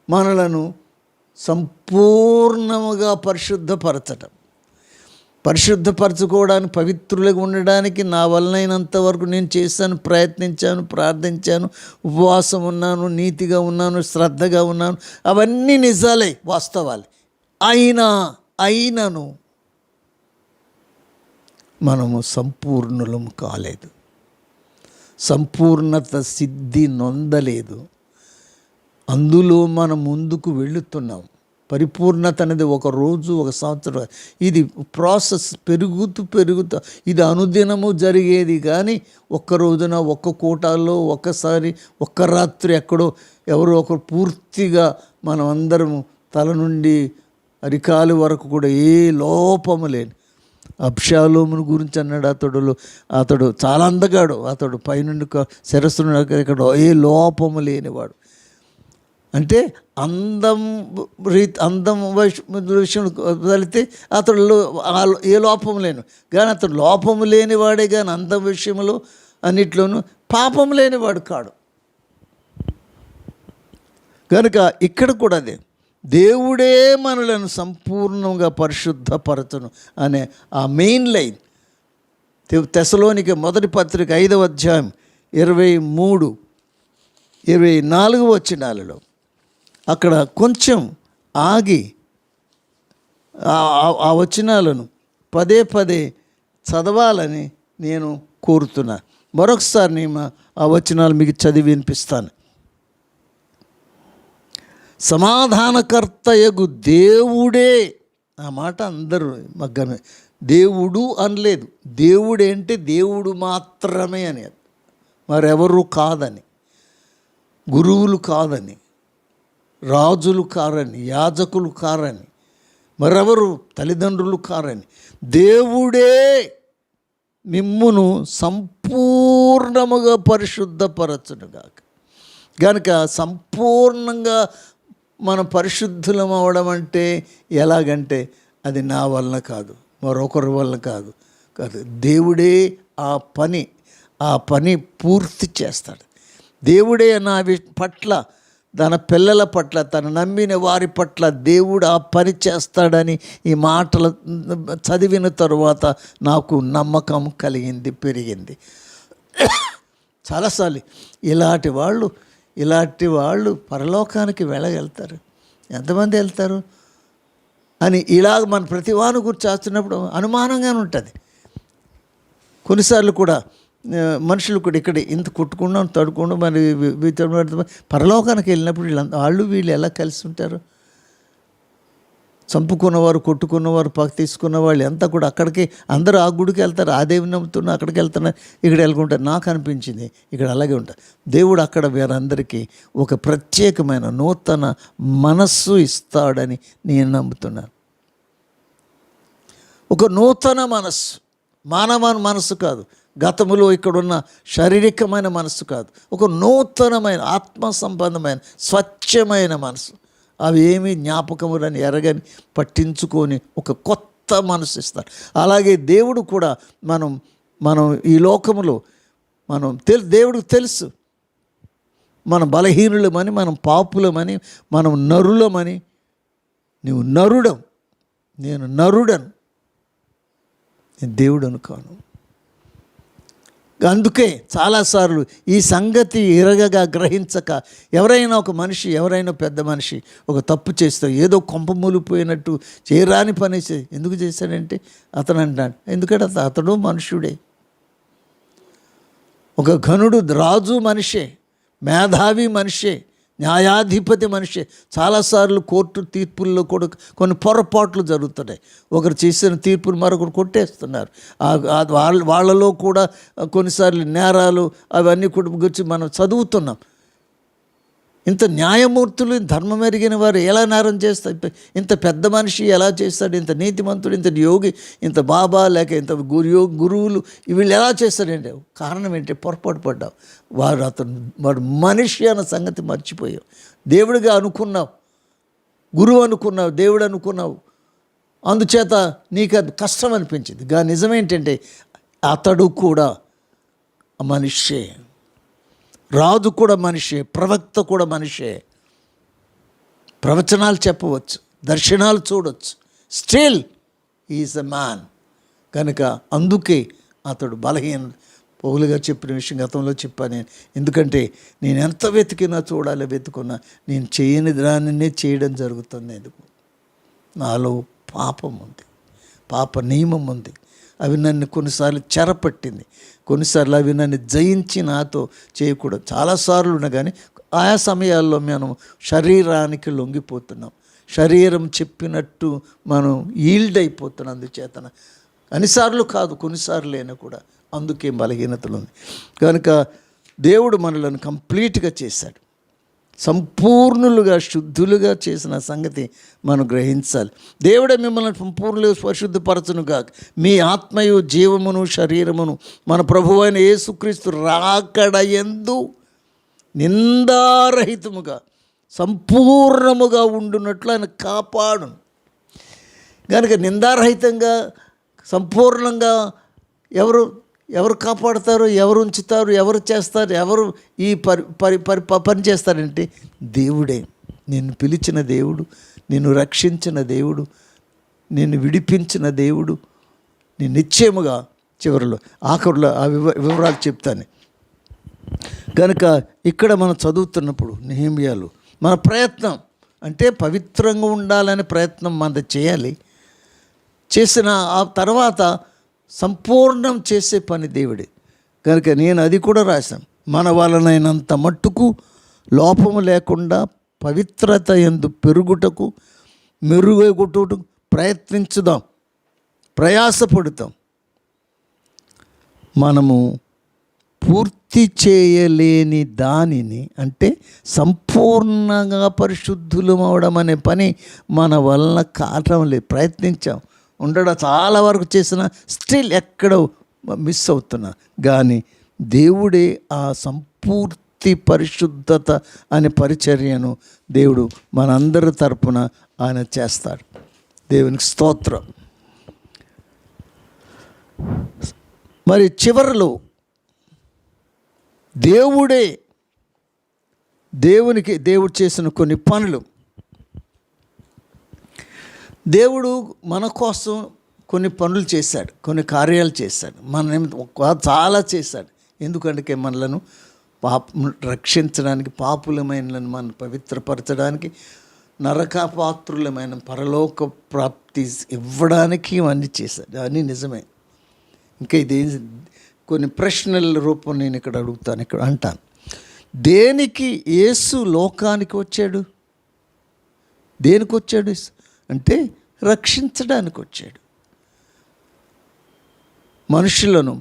మనలను సంపూర్ణముగా పరిశుద్ధపరచుకోవడానికి, పవిత్రులుగా ఉండడానికి నా వలనైనంత వరకు నేను చేశాను, ప్రయత్నించాను, ప్రార్థించాను, ఉపవాసం ఉన్నాను, నీతిగా ఉన్నాను, శ్రద్ధగా ఉన్నాను. అవన్నీ నిజాలే, వాస్తవాలే. అయినను మనము సంపూర్ణులం కాలేదు, సంపూర్ణత సిద్ధి నొందలేదు. అందులో మనం ముందుకు వెళుతున్నాం. పరిపూర్ణత అనేది ఒక రోజు, ఒక సంవత్సరం, ఇది ప్రాసెస్ పెరుగుతూ ఇది అనుదినము జరిగేది. కానీ ఒక్క రోజున, ఒక్క కోటాల్లో, ఒక్కసారి, ఒక్క రాత్రి ఎక్కడో ఎవరో ఒకరు పూర్తిగా మనం అందరము తల నుండి అరికాలు వరకు కూడా ఏ లోపము లేని. అబ్షాలోమును గురించి అన్నాడు, అతడు చాలా అందగాడు, అతడు పైనుండి శిరస్సు ఇక్కడ ఏ లోపము లేనివాడు. అంటే అందం విషయం వెళితే అతడు ఏ లోపం లేను, కానీ అతడు లోపము లేనివాడే. కానీ అందం విషయంలో అన్నిట్లోనూ పాపం లేనివాడు కాడు. కనుక ఇక్కడ కూడా అదే, దేవుడే మనలను సంపూర్ణంగా పరిశుద్ధపరచును అనే ఆ మెయిన్ లైన్ తెస్సలోనికే మొదటి పత్రిక 5వ అధ్యాయం 23, 24 వచనాలలో అక్కడ కొంచెం ఆగి ఆ వచనాలను పదే చదవాలని నేను కోరుతున్నా. మరొకసారి నేను ఆ వచనాలు మీకు చదివి వినిపిస్తాను. సమాధానకర్తయగు దేవుడే, ఆ మాట అందరూ మగ్గమే, దేవుడు అనలేదు, దేవుడే అంటే దేవుడు మాత్రమే అని, మరెవరు కాదని, గురువులు కాదని, రాజులు కారని, యాజకులు కారని, మరెవరు తల్లిదండ్రులు కారని, దేవుడే మిమ్మును సంపూర్ణముగా పరిశుద్ధపరచునుగాక. కనుక సంపూర్ణంగా మనం పరిశుద్ధులం అవడం అంటే ఎలాగంటే అది నా వలన కాదు, మరొకరి వలన కాదు. దేవుడే ఆ పని పూర్తి చేస్తాడు. దేవుడే నా పట్ల, తన పిల్లల పట్ల, తను నమ్మిన వారి పట్ల దేవుడు ఆ పని చేస్తాడని ఈ మాటలు చదివిన తరువాత నాకు నమ్మకం కలిగింది, పెరిగింది. చాలాసార్లు ఇలాంటి వాళ్ళు పరలోకానికి వెళ్ళగలుగుతారు, ఎంతమంది వెళ్తారు అని ఇలాగ మన ప్రతివాను గురించి చేస్తున్నప్పుడు అనుమానంగానే ఉంటుంది. కొన్నిసార్లు కూడా మనుషులు కూడా ఇక్కడ ఇంత కొట్టుకుండా తడుకుండా మరి పరలోకానికి వెళ్ళినప్పుడు వీళ్ళు ఎలా కలిసి ఉంటారు? చంపుకున్నవారు, కొట్టుకున్నవారు, తీసుకున్న వాళ్ళు ఎంత కూడా అక్కడికి అందరూ ఆ గుడికి వెళ్తారు, ఆ దేవుని నమ్ముతున్నా అక్కడికి వెళ్తున్నారు, ఇక్కడ వెళ్ళుకుంటారు. నాకు అనిపించింది ఇక్కడ అలాగే ఉంటుంది. దేవుడు అక్కడ వీరందరికీ ఒక ప్రత్యేకమైన నూతన మనస్సు ఇస్తాడని నేను నమ్ముతున్నాను. ఒక నూతన మనస్సు, మానవ మనస్సు కాదు, గతములో ఇక్కడున్న శారీరకమైన మనస్సు కాదు, ఒక నూతనమైన ఆత్మ సంబంధమైన స్వచ్ఛమైన మనసు. అవి ఏమీ జ్ఞాపకములని ఎరగని పట్టించుకొని ఒక కొత్త మనసు ఇస్తారు. అలాగే దేవుడు కూడా మనం ఈ లోకములో దేవుడికి తెలుసు మనం బలహీనులమని, మనం పాపులమని, మనం నరులమని. నువ్వు నరుడం, నేను నరుడను, నేను దేవుడను కాను. అందుకే చాలాసార్లు ఈ సంగతి ఎరగగా గ్రహించక ఎవరైనా ఒక మనిషి, ఎవరైనా పెద్ద మనిషి ఒక తప్పు చేస్తే ఏదో కొంప మూలిపోయినట్టు చేయరాని పని ఎందుకు చేశాడంటే అతను అంటాడు, ఎందుకంటే అతడు మనుష్యుడే. ఒక ఘనుడు రాజు మనిషే, మేధావి మనిషే, న్యాయాధిపతి మనిషి. చాలాసార్లు కోర్టు తీర్పుల్లో కూడా కొన్ని పొరపాట్లు జరుగుతున్నాయి. ఒకరు చేసిన తీర్పులు మరొకరు కొట్టేస్తున్నారు. వాళ్ళలో కూడా కొన్నిసార్లు నేరాలు అవన్నీ కూడా గురించి మనం చదువుతున్నాం. ఇంత న్యాయమూర్తులు, ధర్మం ఎరిగిన వారు ఎలా నేరం చేస్తారు? ఇంత పెద్ద మనిషి ఎలా చేస్తాడు? ఇంత నీతిమంతుడు, ఇంత యోగి, ఇంత బాబా లేక ఇంత గురువులు వీళ్ళు ఎలా చేస్తారంటే కారణం ఏంటి? పొరపాటు పడ్డావు. వాడు మనిషి అన్న సంగతి మర్చిపోయావు. దేవుడిగా అనుకున్నావు, గురువు అనుకున్నావు, దేవుడు అనుకున్నావు. అందుచేత నీకు అది కష్టం అనిపించింది. నిజమేంటంటే అతడు కూడా మనిషే, రాజు కూడా మనిషే, ప్రవక్త కూడా మనిషే. ప్రవచనాలు చెప్పవచ్చు, దర్శనాలు చూడవచ్చు, స్టిల్ ఈజ్ ఎ మ్యాన్. కనుక అందుకే అతడు బలహీన. పౌలుగా చెప్పిన విషయం గతంలో చెప్పాను నేను. ఎందుకంటే నేను ఎంత వెతికినా వెతుకున్నా నేను చేయని దానినే చేయడం జరుగుతుంది. ఎందుకు? నాలో పాపం ఉంది, పాప నియమం ఉంది. అవి నన్ను కొన్నిసార్లు చెరపట్టింది, కొన్నిసార్లు అవి నన్ను జయించి నాతో చేయకూడదు. చాలాసార్లు ఉన్నా కానీ ఆయా సమయాల్లో మనం శరీరానికి లొంగిపోతున్నాం, శరీరం చెప్పినట్టు మనం ఈల్డ్ అయిపోతున్నాం. అందుచేతన అన్నిసార్లు కాదు, కొన్నిసార్లు అయినా కూడా అందుకే బలహీనతలు ఉంది. కనుక దేవుడు మనలను కంప్లీట్గా చేశాడు, సంపూర్ణులుగా శుద్ధులుగా చేసిన సంగతి మనం గ్రహించాలి. దేవుడే మిమ్మల్ని సంపూర్ణులుగా పరిశుద్ధపరచునుగా మీ ఆత్మయు జీవమును శరీరమును మన ప్రభువైన యేసుక్రీస్తు రాకడయందు నిందారహితముగా సంపూర్ణముగా ఉండునట్లు ఆయన కాపాడును. కనుక నిందారహితంగా సంపూర్ణంగా ఎవరు కాపాడుతారు, ఎవరు ఉంచుతారు, ఎవరు చేస్తారు, ఎవరు ఈ పని చేస్తారంటే దేవుడే. నిన్ను పిలిచిన దేవుడు, నిన్ను రక్షించిన దేవుడు, నిన్ను విడిపించిన దేవుడు, నేను నిశ్చయముగా ఆఖరులో ఆ వివరాలు చెప్తాను. కనుక ఇక్కడ మనం చదువుతున్నప్పుడు నెహెమ్యాలు మన ప్రయత్నం అంటే పవిత్రంగా ఉండాలనే ప్రయత్నం మనది చేయాలి. చేసిన ఆ తర్వాత సంపూర్ణం చేసే పని దేవుడే. కనుక నేను అది కూడా రాశాను. మన వలనైనంత మట్టుకు లోపము లేకుండా పవిత్రత యందు పెరుగుటకు మెరుగొట్టుటకు ప్రయత్నించుదాం, ప్రయాసపడుతాం. మనము పూర్తి చేయలేని దానిని, అంటే సంపూర్ణంగా పరిశుద్ధులు అవడం అనే పని మన వలన కావటం లేదు. ప్రయత్నించాం, ఉండడం చాలా వరకు చేసిన, స్టిల్ ఎక్కడో మిస్ అవుతున్నా. కానీ దేవుడే ఆ సంపూర్తి పరిశుద్ధత అనే పరిచర్యను దేవుడు మనందరి తరపున ఆయన చేస్తాడు. దేవునికి స్తోత్రం. మరి చివరిలో దేవుడు చేసిన కొన్ని పనులు, దేవుడు మన కోసం కొన్ని పనులు చేశాడు, కొన్ని కార్యాలు చేశాడు, చాలా చేశాడు. ఎందుకంటే మనలను రక్షించడానికి, పాపులమైన మన పవిత్రపరచడానికి, నరకపాత్రులమైన పరలోక ప్రాప్తి ఇవ్వడానికి ఇవన్నీ చేశాడు. అవన్నీ నిజమే. ఇంకా ఇది కొన్ని ప్రశ్నల రూపం నేను ఇక్కడ అడుగుతాను, ఇక్కడ అంటాను. దేనికి యేసు లోకానికి వచ్చాడు? దేనికి వచ్చాడు అంటే రక్షించడానికి వచ్చాడు. మనుషులను,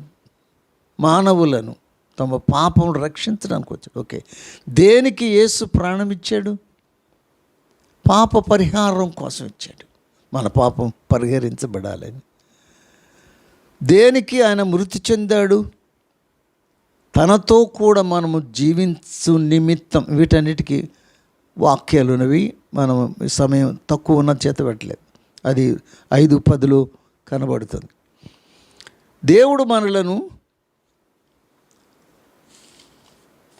మానవులను తమ పాపం రక్షించడానికి వచ్చాడు. ఓకే, దేనికి యేసు ప్రాణం ఇచ్చాడు? పాప పరిహారం కోసం ఇచ్చాడు, మన పాపం పరిహరించబడాలని. దేనికి ఆయన మృతి చెందాడు? తనతో కూడా మనము జీవించు నిమిత్తం. వీటన్నిటికీ వాక్యాలు ఉన్నవి, మనం సమయం తక్కువ ఉన్న చేత పెట్టలేదు. అది 5:10 కనబడుతుంది. దేవుడు మనలను,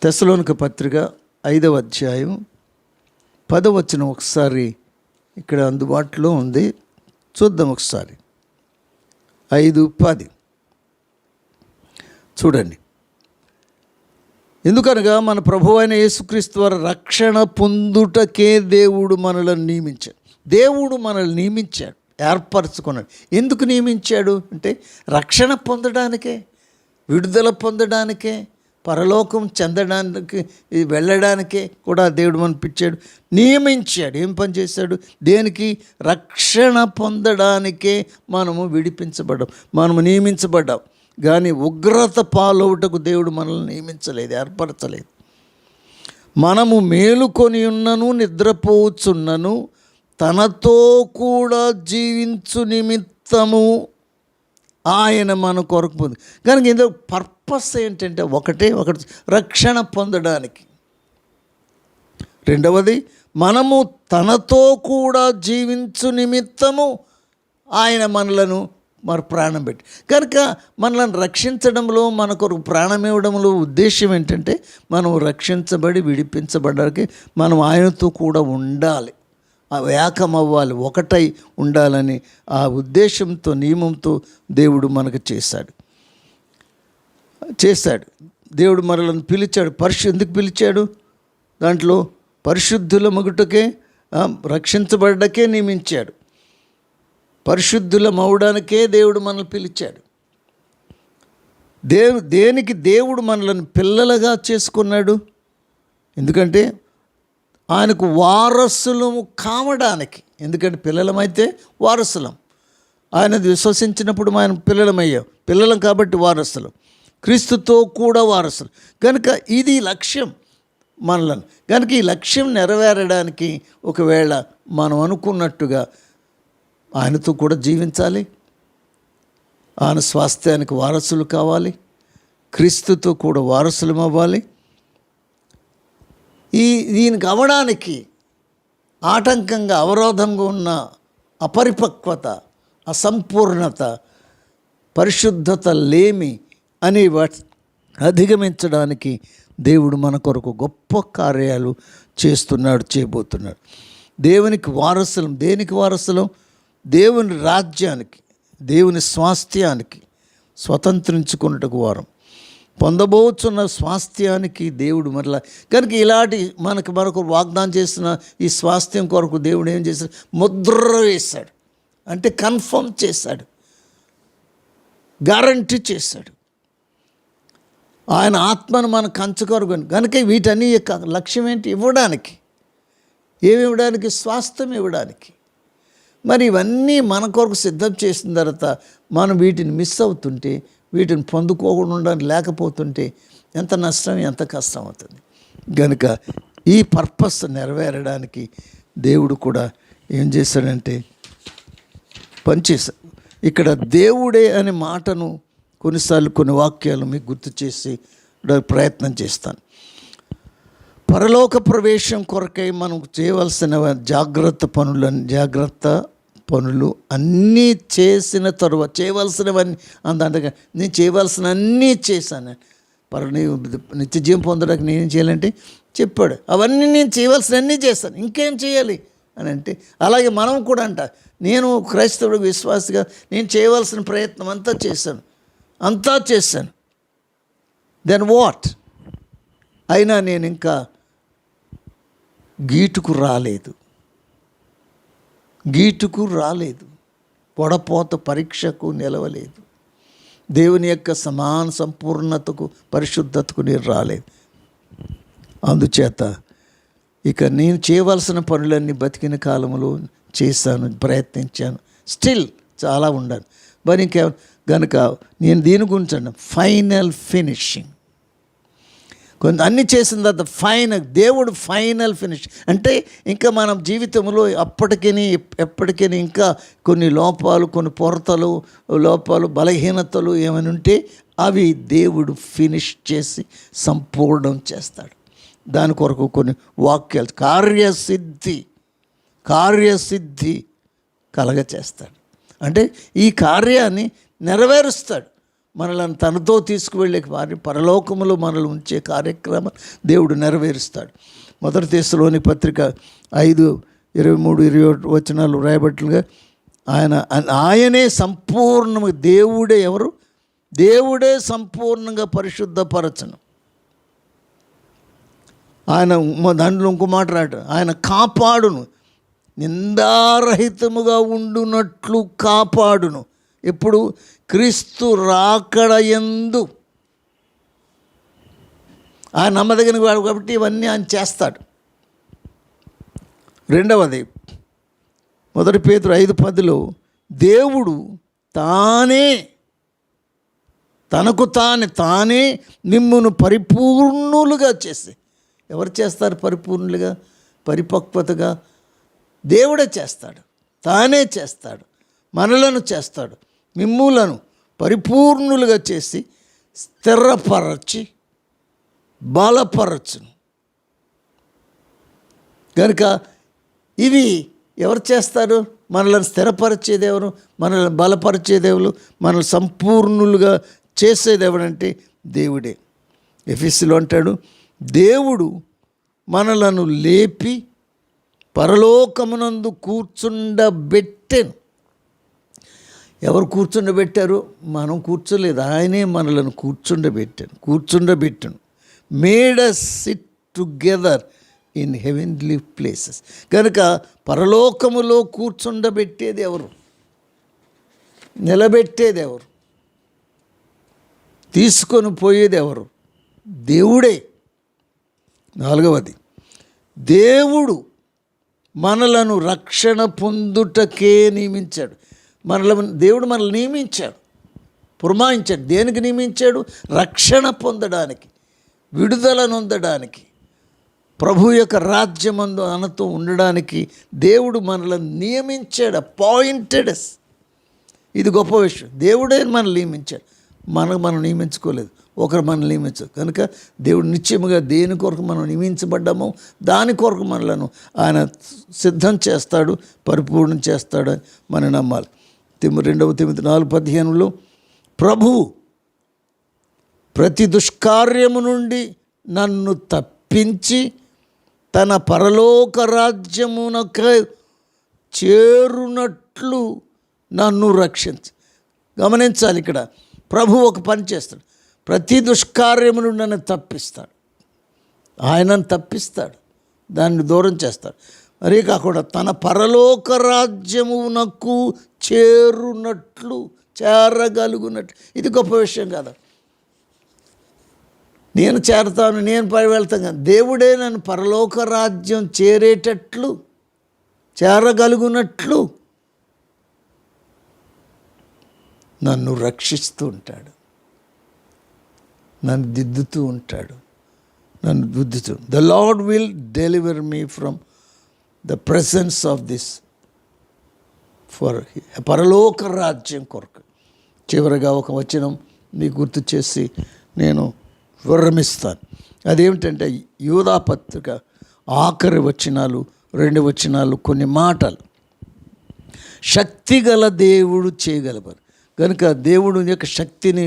తెస్సలోనిక పత్రిక 5వ అధ్యాయం 10వ వచనం ఒకసారి ఇక్కడ అందుబాటులో ఉంది, చూద్దాం ఒకసారి. 5:10 చూడండి. ఎందుకనగా మన ప్రభువు అయిన యేసుక్రీస్తు వారి రక్షణ పొందుటకే దేవుడు మనల్ని నియమించాడు. దేవుడు మనల్ని నియమించాడు, ఏర్పరచుకున్నాడు. ఎందుకు నియమించాడు అంటే రక్షణ పొందడానికే, విడుదల పొందడానికే, పరలోకం చెందడానికి, వెళ్ళడానికే కూడా దేవుడు మనపిచ్చాడు, నియమించాడు. ఏం పని చేశాడు? దేనికి? రక్షణ పొందడానికే మనము విడిపించబడ్డాం, మనము నియమించబడ్డాం. కానీ ఉగ్రత పాలవుటకు దేవుడు మనల్ని నియమించలేదు, ఏర్పరచలేదు. మనము మేలుకొని ఉన్నను, నిద్రపోవచ్చున్నను, తనతో కూడా జీవించు నిమిత్తము ఆయన మన కొరకు పొంది. కనుక ఇందులో పర్పస్ ఏంటంటే ఒకటి రక్షణ పొందడానికి. రెండవది, మనము తనతో కూడా జీవించు నిమిత్తము ఆయన మనలను ప్రాణం పెట్టి. కనుక మనల్ని రక్షించడంలో, మన కొరకు ప్రాణం ఇవ్వడంలో ఉద్దేశం ఏంటంటే మనం రక్షించబడి విడిపించబడడానికి మనం ఆయనతో కూడా ఉండాలి, ఏకం అవ్వాలి, ఒకటై ఉండాలని ఆ ఉద్దేశంతో, నియమంతో దేవుడు మనకు చేశాడు. దేవుడు మనల్ని పిలిచాడు. ఎందుకు పిలిచాడు? దాంట్లో పరిశుద్ధుల మగుటకే, రక్షించబడ్డకే నియమించాడు. పరిశుద్ధులం అవడానికే దేవుడు మనల్ని పిలిచాడు. దేనికి దేవుడు మనల్ని పిల్లలుగా చేసుకున్నాడు? ఎందుకంటే ఆయనకు వారసులము కావడానికి. ఎందుకంటే పిల్లలమైతే వారసులం, ఆయన విశ్వసించినప్పుడు ఆయన పిల్లలమయ్యాం, పిల్లలం కాబట్టి వారసులం, క్రీస్తుతో కూడా వారసులు. కనుక ఇది లక్ష్యం మనలను. కనుక ఈ లక్ష్యం నెరవేరడానికి ఒకవేళ మనం అనుకున్నట్టుగా ఆయనతో కూడా జీవించాలి, ఆయన స్వాస్థ్యానికి వారసులు కావాలి, క్రీస్తుతో కూడా వారసులం అవ్వాలి. దీనికి అవ్వడానికి ఆటంకంగా, అవరోధంగా ఉన్న అపరిపక్వత, అసంపూర్ణత, పరిశుద్ధత లేమి అని వాటి అధిగమించడానికి దేవుడు మన కొరకు గొప్ప కార్యాలు చేయబోతున్నాడు. దేవునికి వారసులం. దేనికి వారసులం? దేవుని రాజ్యానికి, దేవుని స్వాస్థ్యానికి, స్వతంత్రించుకున్నట్టుకు వారం పొందబోతున్న స్వాస్థ్యానికి దేవుడు మరలా. కనుక ఇలాంటి మనకు వాగ్దానం చేసిన ఈ స్వాస్థ్యం కొరకు దేవుడు ఏం చేశాడు? ముద్ర వేశాడు, అంటే కన్ఫర్మ్ చేశాడు, గ్యారంటీ చేశాడు. ఆయన ఆత్మను మన కంచుకొరకు. కనుక వీటన్ని యొక్క లక్ష్యం ఏంటి? ఇవ్వడానికి. ఏమి ఇవ్వడానికి? స్వాస్థ్యం ఇవ్వడానికి. మరి ఇవన్నీ మన కొరకు సిద్ధం చేసిన తర్వాత మనం వీటిని మిస్ అవుతుంటే, వీటిని పొందుకోకుండా లేకపోతుంటే ఎంత నష్టం, ఎంత కష్టం అవుతుంది. కనుక ఈ పర్పస్ నెరవేరడానికి దేవుడు కూడా ఏం చేశాడంటే పనిచేశాడు. ఇక్కడ దేవుడే అనే మాటను కొన్నిసార్లు కొన్ని వాక్యాలు మీకు గుర్తు చేసి ప్రయత్నం చేస్తాను. పరలోక ప్రవేశం కొరకై మనం చేయవలసిన జాగ్రత్త పనులు అన్నీ చేసిన తరువాత చేయవలసినవన్నీ అంతగా నేను చేయవలసిన అన్నీ చేశాను. నిత్య జీవం పొందడానికి నేనేం చేయాలంటే చెప్పాడు, అవన్నీ నేను చేయవలసిన అన్నీ చేస్తాను, ఇంకేం చేయాలి అని అంటే, అలాగే మనం కూడా అంట, నేను క్రైస్తవుడు విశ్వాసిగా నేను చేయవలసిన ప్రయత్నం అంతా చేశాను. Then what? అయినా నేను ఇంకా గీటుకు రాలేదు, పొడపోత పరీక్షకు నిలవలేదు, దేవుని యొక్క సమాన సంపూర్ణతకు పరిశుద్ధతకు నేను రాలేదు. అందుచేత ఇక నేను చేయవలసిన పనులన్నీ బతికిన కాలంలో చేశాను, ప్రయత్నించాను, స్టిల్ చాలా ఉండాలి. మరి ఇంకే కనుక నేను దీని గురించి ఫైనల్ ఫినిషింగ్, కొంత అన్నీ చేసిన తర్వాత దేవుడు ఫైనల్ ఫినిష్ అంటే ఇంకా మనం జీవితంలో ఎప్పటికీ ఇంకా కొన్ని లోపాలు, కొన్ని లోపాలు, బలహీనతలు ఏమైనా ఉంటే అవి దేవుడు ఫినిష్ చేసి సంపూర్ణం చేస్తాడు. దాని కొరకు కొన్ని వాక్యాలు కార్యసిద్ధి కలగచేస్తాడు. అంటే ఈ కార్యాన్ని నెరవేరుస్తాడు. మనల్ని తనతో తీసుకువెళ్ళే వారి పరలోకములో మనల్ని ఉంచే కార్యక్రమం దేవుడు నెరవేరుస్తాడు. మొదటి తెస్సలోని పత్రిక 5:23-21 వచనాలు రాయబట్టుగా ఆయనే సంపూర్ణంగా దేవుడే సంపూర్ణంగా పరిశుద్ధపరచను. ఆయన దాంట్లో ఇంకో మాట రాడు, ఆయన కాపాడును, నిందారహితముగా ఉండునట్లు కాపాడును. ఎప్పుడు? క్రీస్తు రాకడయందు. ఆయన నమ్మదగిన వాడు కాబట్టి ఇవన్నీ ఆయన చేస్తాడు. రెండవది, మొదటి పేతురు 5:10 దేవుడు తనకు తానే మిమ్మును పరిపూర్ణులుగా చేసి. ఎవరు చేస్తారు పరిపూర్ణులుగా, పరిపక్వతగా? దేవుడే చేస్తాడు, తానే చేస్తాడు, మనలను చేస్తాడు, మిమ్ములను పరిపూర్ణులుగా చేసి స్థిరపరచి బలపరచును. కనుక ఇవి ఎవరు చేస్తారు? మనల్ని స్థిరపరిచేది ఎవరు? మనల్ని బలపరిచేది ఎవరు? మనల్ని సంపూర్ణులుగా చేసేది ఎవరంటే దేవుడే. ఎఫెసీలో అంటాడు, దేవుడు మనలను లేపి పరలోకమునందు కూర్చుండబెట్టెను. ఎవరు కూర్చుండబెట్టారు? మనం కూర్చోలేదు, ఆయనే మనలను కూర్చుండబెట్టను. Made us sit together in heavenly places. కనుక పరలోకములో కూర్చుండబెట్టేది ఎవరు? నిలబెట్టేది ఎవరు? తీసుకొని పోయేది ఎవరు? దేవుడే. నాలుగవది, దేవుడు మనలను రక్షణ పొందుటకే నియమించాడు. దేవుడు మనల్ని నియమించాడు, పురమాయించాడు. దేనికి నియమించాడు? రక్షణ పొందడానికి, విడుదల నొందడానికి, ప్రభు యొక్క రాజ్యమందు అనతో ఉండడానికి దేవుడు మనల్ని నియమించాడు. అపాయింటెడ్. ఇది గొప్ప విషయం. దేవుడే మనల్ని నియమించాడు, మనం నియమించుకోలేదు, ఒకరు మనల్ని నియమించారు. కనుక దేవుడు నిశ్చయముగా దేని కొరకు మనం నియమించబడ్డామో దాని కొరకు మనలను ఆయన సిద్ధం చేస్తాడు, పరిపూర్ణం చేస్తాడు అని మనం నమ్మాలి. 2 తిమోతి 4:15 ప్రభువు ప్రతి దుష్కార్యము నుండి నన్ను తప్పించి తన పరలోక రాజ్యమునకు చేరునట్లు నన్ను రక్షించు. గమనించాలి, ఇక్కడ ప్రభు ఒక పని చేస్తాడు, ప్రతి దుష్కార్యము నుండి నన్ను తప్పిస్తాడు. ఆయనను తప్పిస్తాడు, దాన్ని దూరం చేస్తాడు. మరీ కాకుండా తన పరలోక రాజ్యమునకు చేరగలుగునట్లు. ఇది గొప్ప విషయం కదా. నేను చేరతాను, నేను వెళ్తాను కానీ దేవుడే నన్ను పరలోక రాజ్యం చేరగలుగునట్లు నన్ను రక్షిస్తూ ఉంటాడు. నన్ను దిద్దుతూ ఉంటాడు. నన్ను దిద్దుతూ the lord will deliver me from the presence of this for పరలోక రాజ్యం కొరకు. చివరిగా ఒక వచనం మీకు గుర్తు చేసి నేను వివరమిస్తాను. అదేమిటంటే యూదా పత్రిక ఆఖరి వచనాలు, 2 వచనాలు, కొన్ని మాటలు. శక్తిగల దేవుడు చేయగలవారు కనుక దేవుడు యొక్క శక్తిని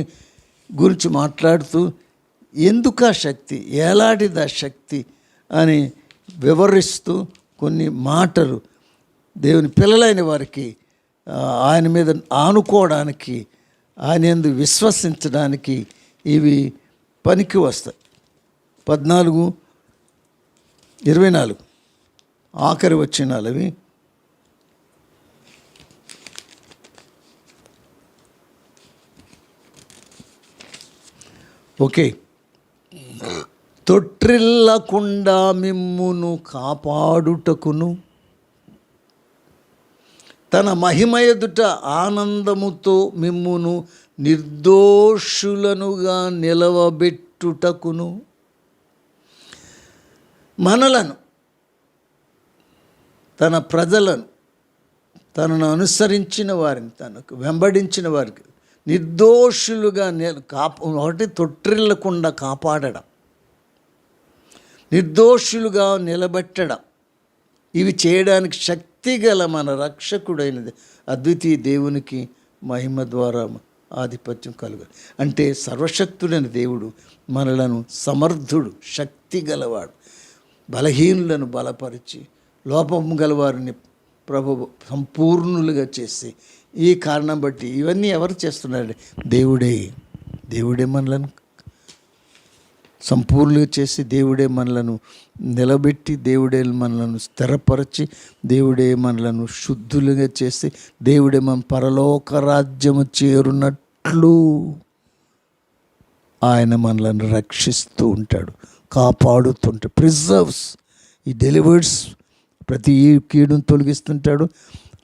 గురించి మాట్లాడుతూ ఎందుకు ఆ శక్తి, ఎలాంటిది ఆ శక్తి అని వివరిస్తూ కొన్ని మాటలు దేవుని పిల్లలైన వారికి ఆయన మీద ఆనుకోవడానికి, ఆయన యందు విశ్వసించడానికి ఇవి పనికి వస్తాయి. 14:24 ఆఖరి వచనాలు అవి. ఓకే. తొట్రిల్లకుండా మిమ్మును కాపాడుటకును తన మహిమ ఎదుట ఆనందముతో మిమ్మును నిర్దోషులనుగా నిలవబెట్టుటకును, మనలను, తన ప్రజలను, తనను అనుసరించిన వారిని, తనకు వెంబడించిన వారికి నిర్దోషులుగా ఒకటి తొట్టిల్లకుండా కాపాడడం, నిర్దోషులుగా నిలబెట్టడం, ఇవి చేయడానికి శక్తిగల మన రక్షకుడైనది అద్వితీయ దేవునికి మహిమ ద్వారా ఆధిపత్యం కలుగు. అంటే సర్వశక్తుడైన దేవుడు మనలను సమర్థుడు, శక్తి గలవాడు, బలహీనులను బలపరిచి లోపము గలవారిని ప్రభు సంపూర్ణులుగా చేసి, ఈ కారణం బట్టి ఇవన్నీ ఎవరు చేస్తున్నారండి? దేవుడే మనలను సంపూర్ణంగా చేసి, దేవుడే మనలను నిలబెట్టి, దేవుడే మనలను స్థిరపరచి, దేవుడే మనలను శుద్ధులుగా చేసి, దేవుడే మన పరలోక రాజ్యము చేరునట్లు ఆయన మనలను రక్షిస్తూ ఉంటాడు, కాపాడుతుంటాడు. ప్రిజర్వ్స్, ఈ డెలివర్స్, ప్రతి కీడును తొలగిస్తుంటాడు,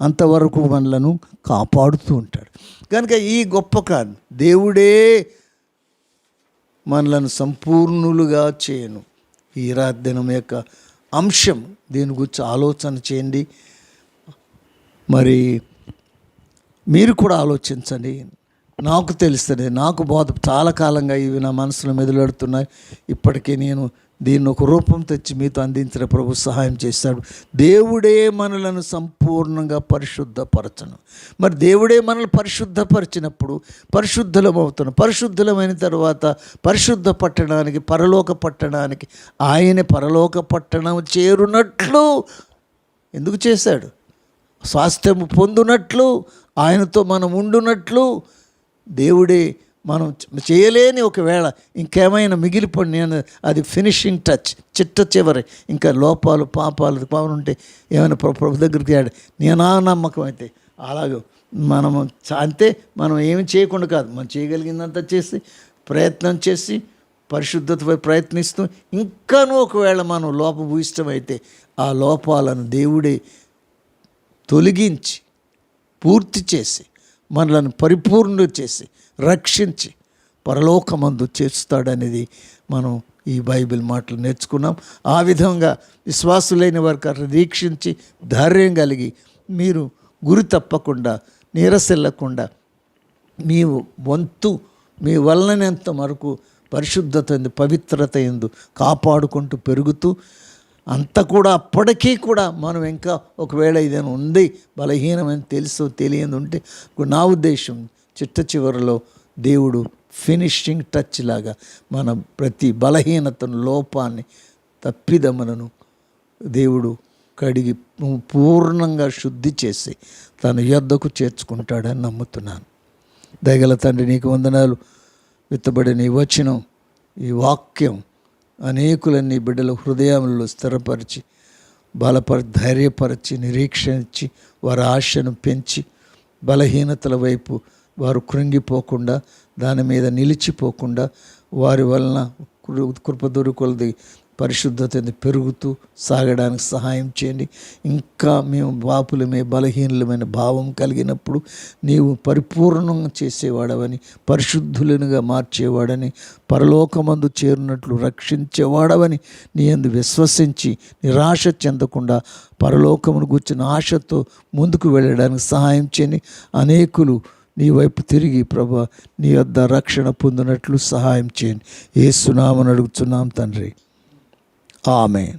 అంతవరకు మనలను కాపాడుతూ ఉంటాడు. కనుక ఈ గొప్ప కాదు, దేవుడే మనలను సంపూర్ణులుగా చేయను. ఈ రాత్దినం యొక్క అంశం, దీని గురించి ఆలోచన చేయండి. మరి మీరు కూడా ఆలోచించండి. నాకు తెలుస్తుంది, నాకు బోధ చాలా కాలంగా ఇవి నా మనసులో మెదులాడుతున్నాయి. ఇప్పటికీ నేను దీన్ని ఒక రూపం తెచ్చి మీతో అందించిన ప్రభు సహాయం చేశాడు. దేవుడే మనలను సంపూర్ణంగా పరిశుద్ధపరచను. మరి దేవుడే మనల్ని పరిశుద్ధపరిచినప్పుడు పరిశుద్ధులం అవుతున్నాం. పరిశుద్ధులమైన తర్వాత పరిశుద్ధ పట్టణానికి, పరలోక పట్టణానికి, ఆయనే పరలోక పట్టణం చేరునట్లు ఎందుకు చేశాడు? స్వాస్థ్యము పొందునట్లు, ఆయనతో మనం ఉండునట్లు. దేవుడే మనం చేయలేని ఒకవేళ ఇంకేమైనా మిగిలిపోయి, నేను అది ఫినిషింగ్ టచ్, చిట్ట చివరి ఇంకా లోపాలు పాపాలు ఉంటే ఏమైనా ప్రభు దగ్గరికి ఆడు నేను నమ్మకం అయితే అలాగే మనము అంతే. మనం ఏమి చేయకుండా కాదు, మనం చేయగలిగిందంతా చేసి ప్రయత్నం చేసి పరిశుద్ధత ప్రయత్నిస్తూ, ఇంకానూ ఒకవేళ మనం లోపభూయిష్టమైతే ఆ లోపాలను దేవుడే తొలగించి పూర్తి చేసి మనలను పరిపూర్ణ చేసి రక్షించి పరలోకమందు చేస్తాడనేది మనం ఈ బైబిల్ మాటలు నేర్చుకున్నాం. ఆ విధంగా విశ్వాసులైన వారికి దీక్షించి ధైర్యం కలిగి మీరు గురి తప్పకుండా, నీరసెల్లకుండా మీ వంతు మీ వలనంత వరకు పరిశుద్ధత ఎందు, పవిత్రత ఎందు కాపాడుకుంటూ పెరుగుతూ, అంతా కూడా అప్పటికీ కూడా మనం ఇంకా ఒకవేళ ఇదేనా ఉంది బలహీనమని తెలుసు తెలియదు ఉంటే, నా ఉద్దేశం చిట్ట చివరిలో దేవుడు ఫినిషింగ్ టచ్ లాగా మన ప్రతి బలహీనతను, లోపాన్ని, తప్పిదములను దేవుడు కడిగి పూర్ణంగా శుద్ధి చేసి తన యొద్దకు చేర్చుకుంటాడని నమ్ముతున్నాను. దయగల తండ్రి, నీకు వందనాలు. విత్తబడిన ఈ వచనం, ఈ వాక్యం అనేకులన్నీ బిడ్డల హృదయంలో స్థిరపరిచి, ధైర్యపరిచి, నిరీక్షణ ఇచ్చి, వారి ఆశను పెంచి, బలహీనతల వైపు వారు కృంగిపోకుండా, దాని మీద నిలిచిపోకుండా, వారి వలన కృపదొరి కొలది పరిశుద్ధత పెరుగుతూ సాగడానికి సహాయం చేయండి. ఇంకా మేము పాపులమే, బలహీనులమైన భావం కలిగినప్పుడు నీవు పరిపూర్ణంగా చేసేవాడవని, పరిశుద్ధులనుగా మార్చేవాడని, పరలోకమందు చేరినట్లు రక్షించేవాడవని నీ యందు విశ్వసించి నిరాశ చెందకుండా పరలోకమును గూర్చిన ఆశతో ముందుకు వెళ్ళడానికి సహాయం చేయండి. అనేకులు నీ వైపు తిరిగి ప్రభా నీ వద్ద రక్షణ పొందినట్లు సహాయం చేయండి. యేసు నామమున అడుగుచున్నాం తండ్రి. ఆమేన్.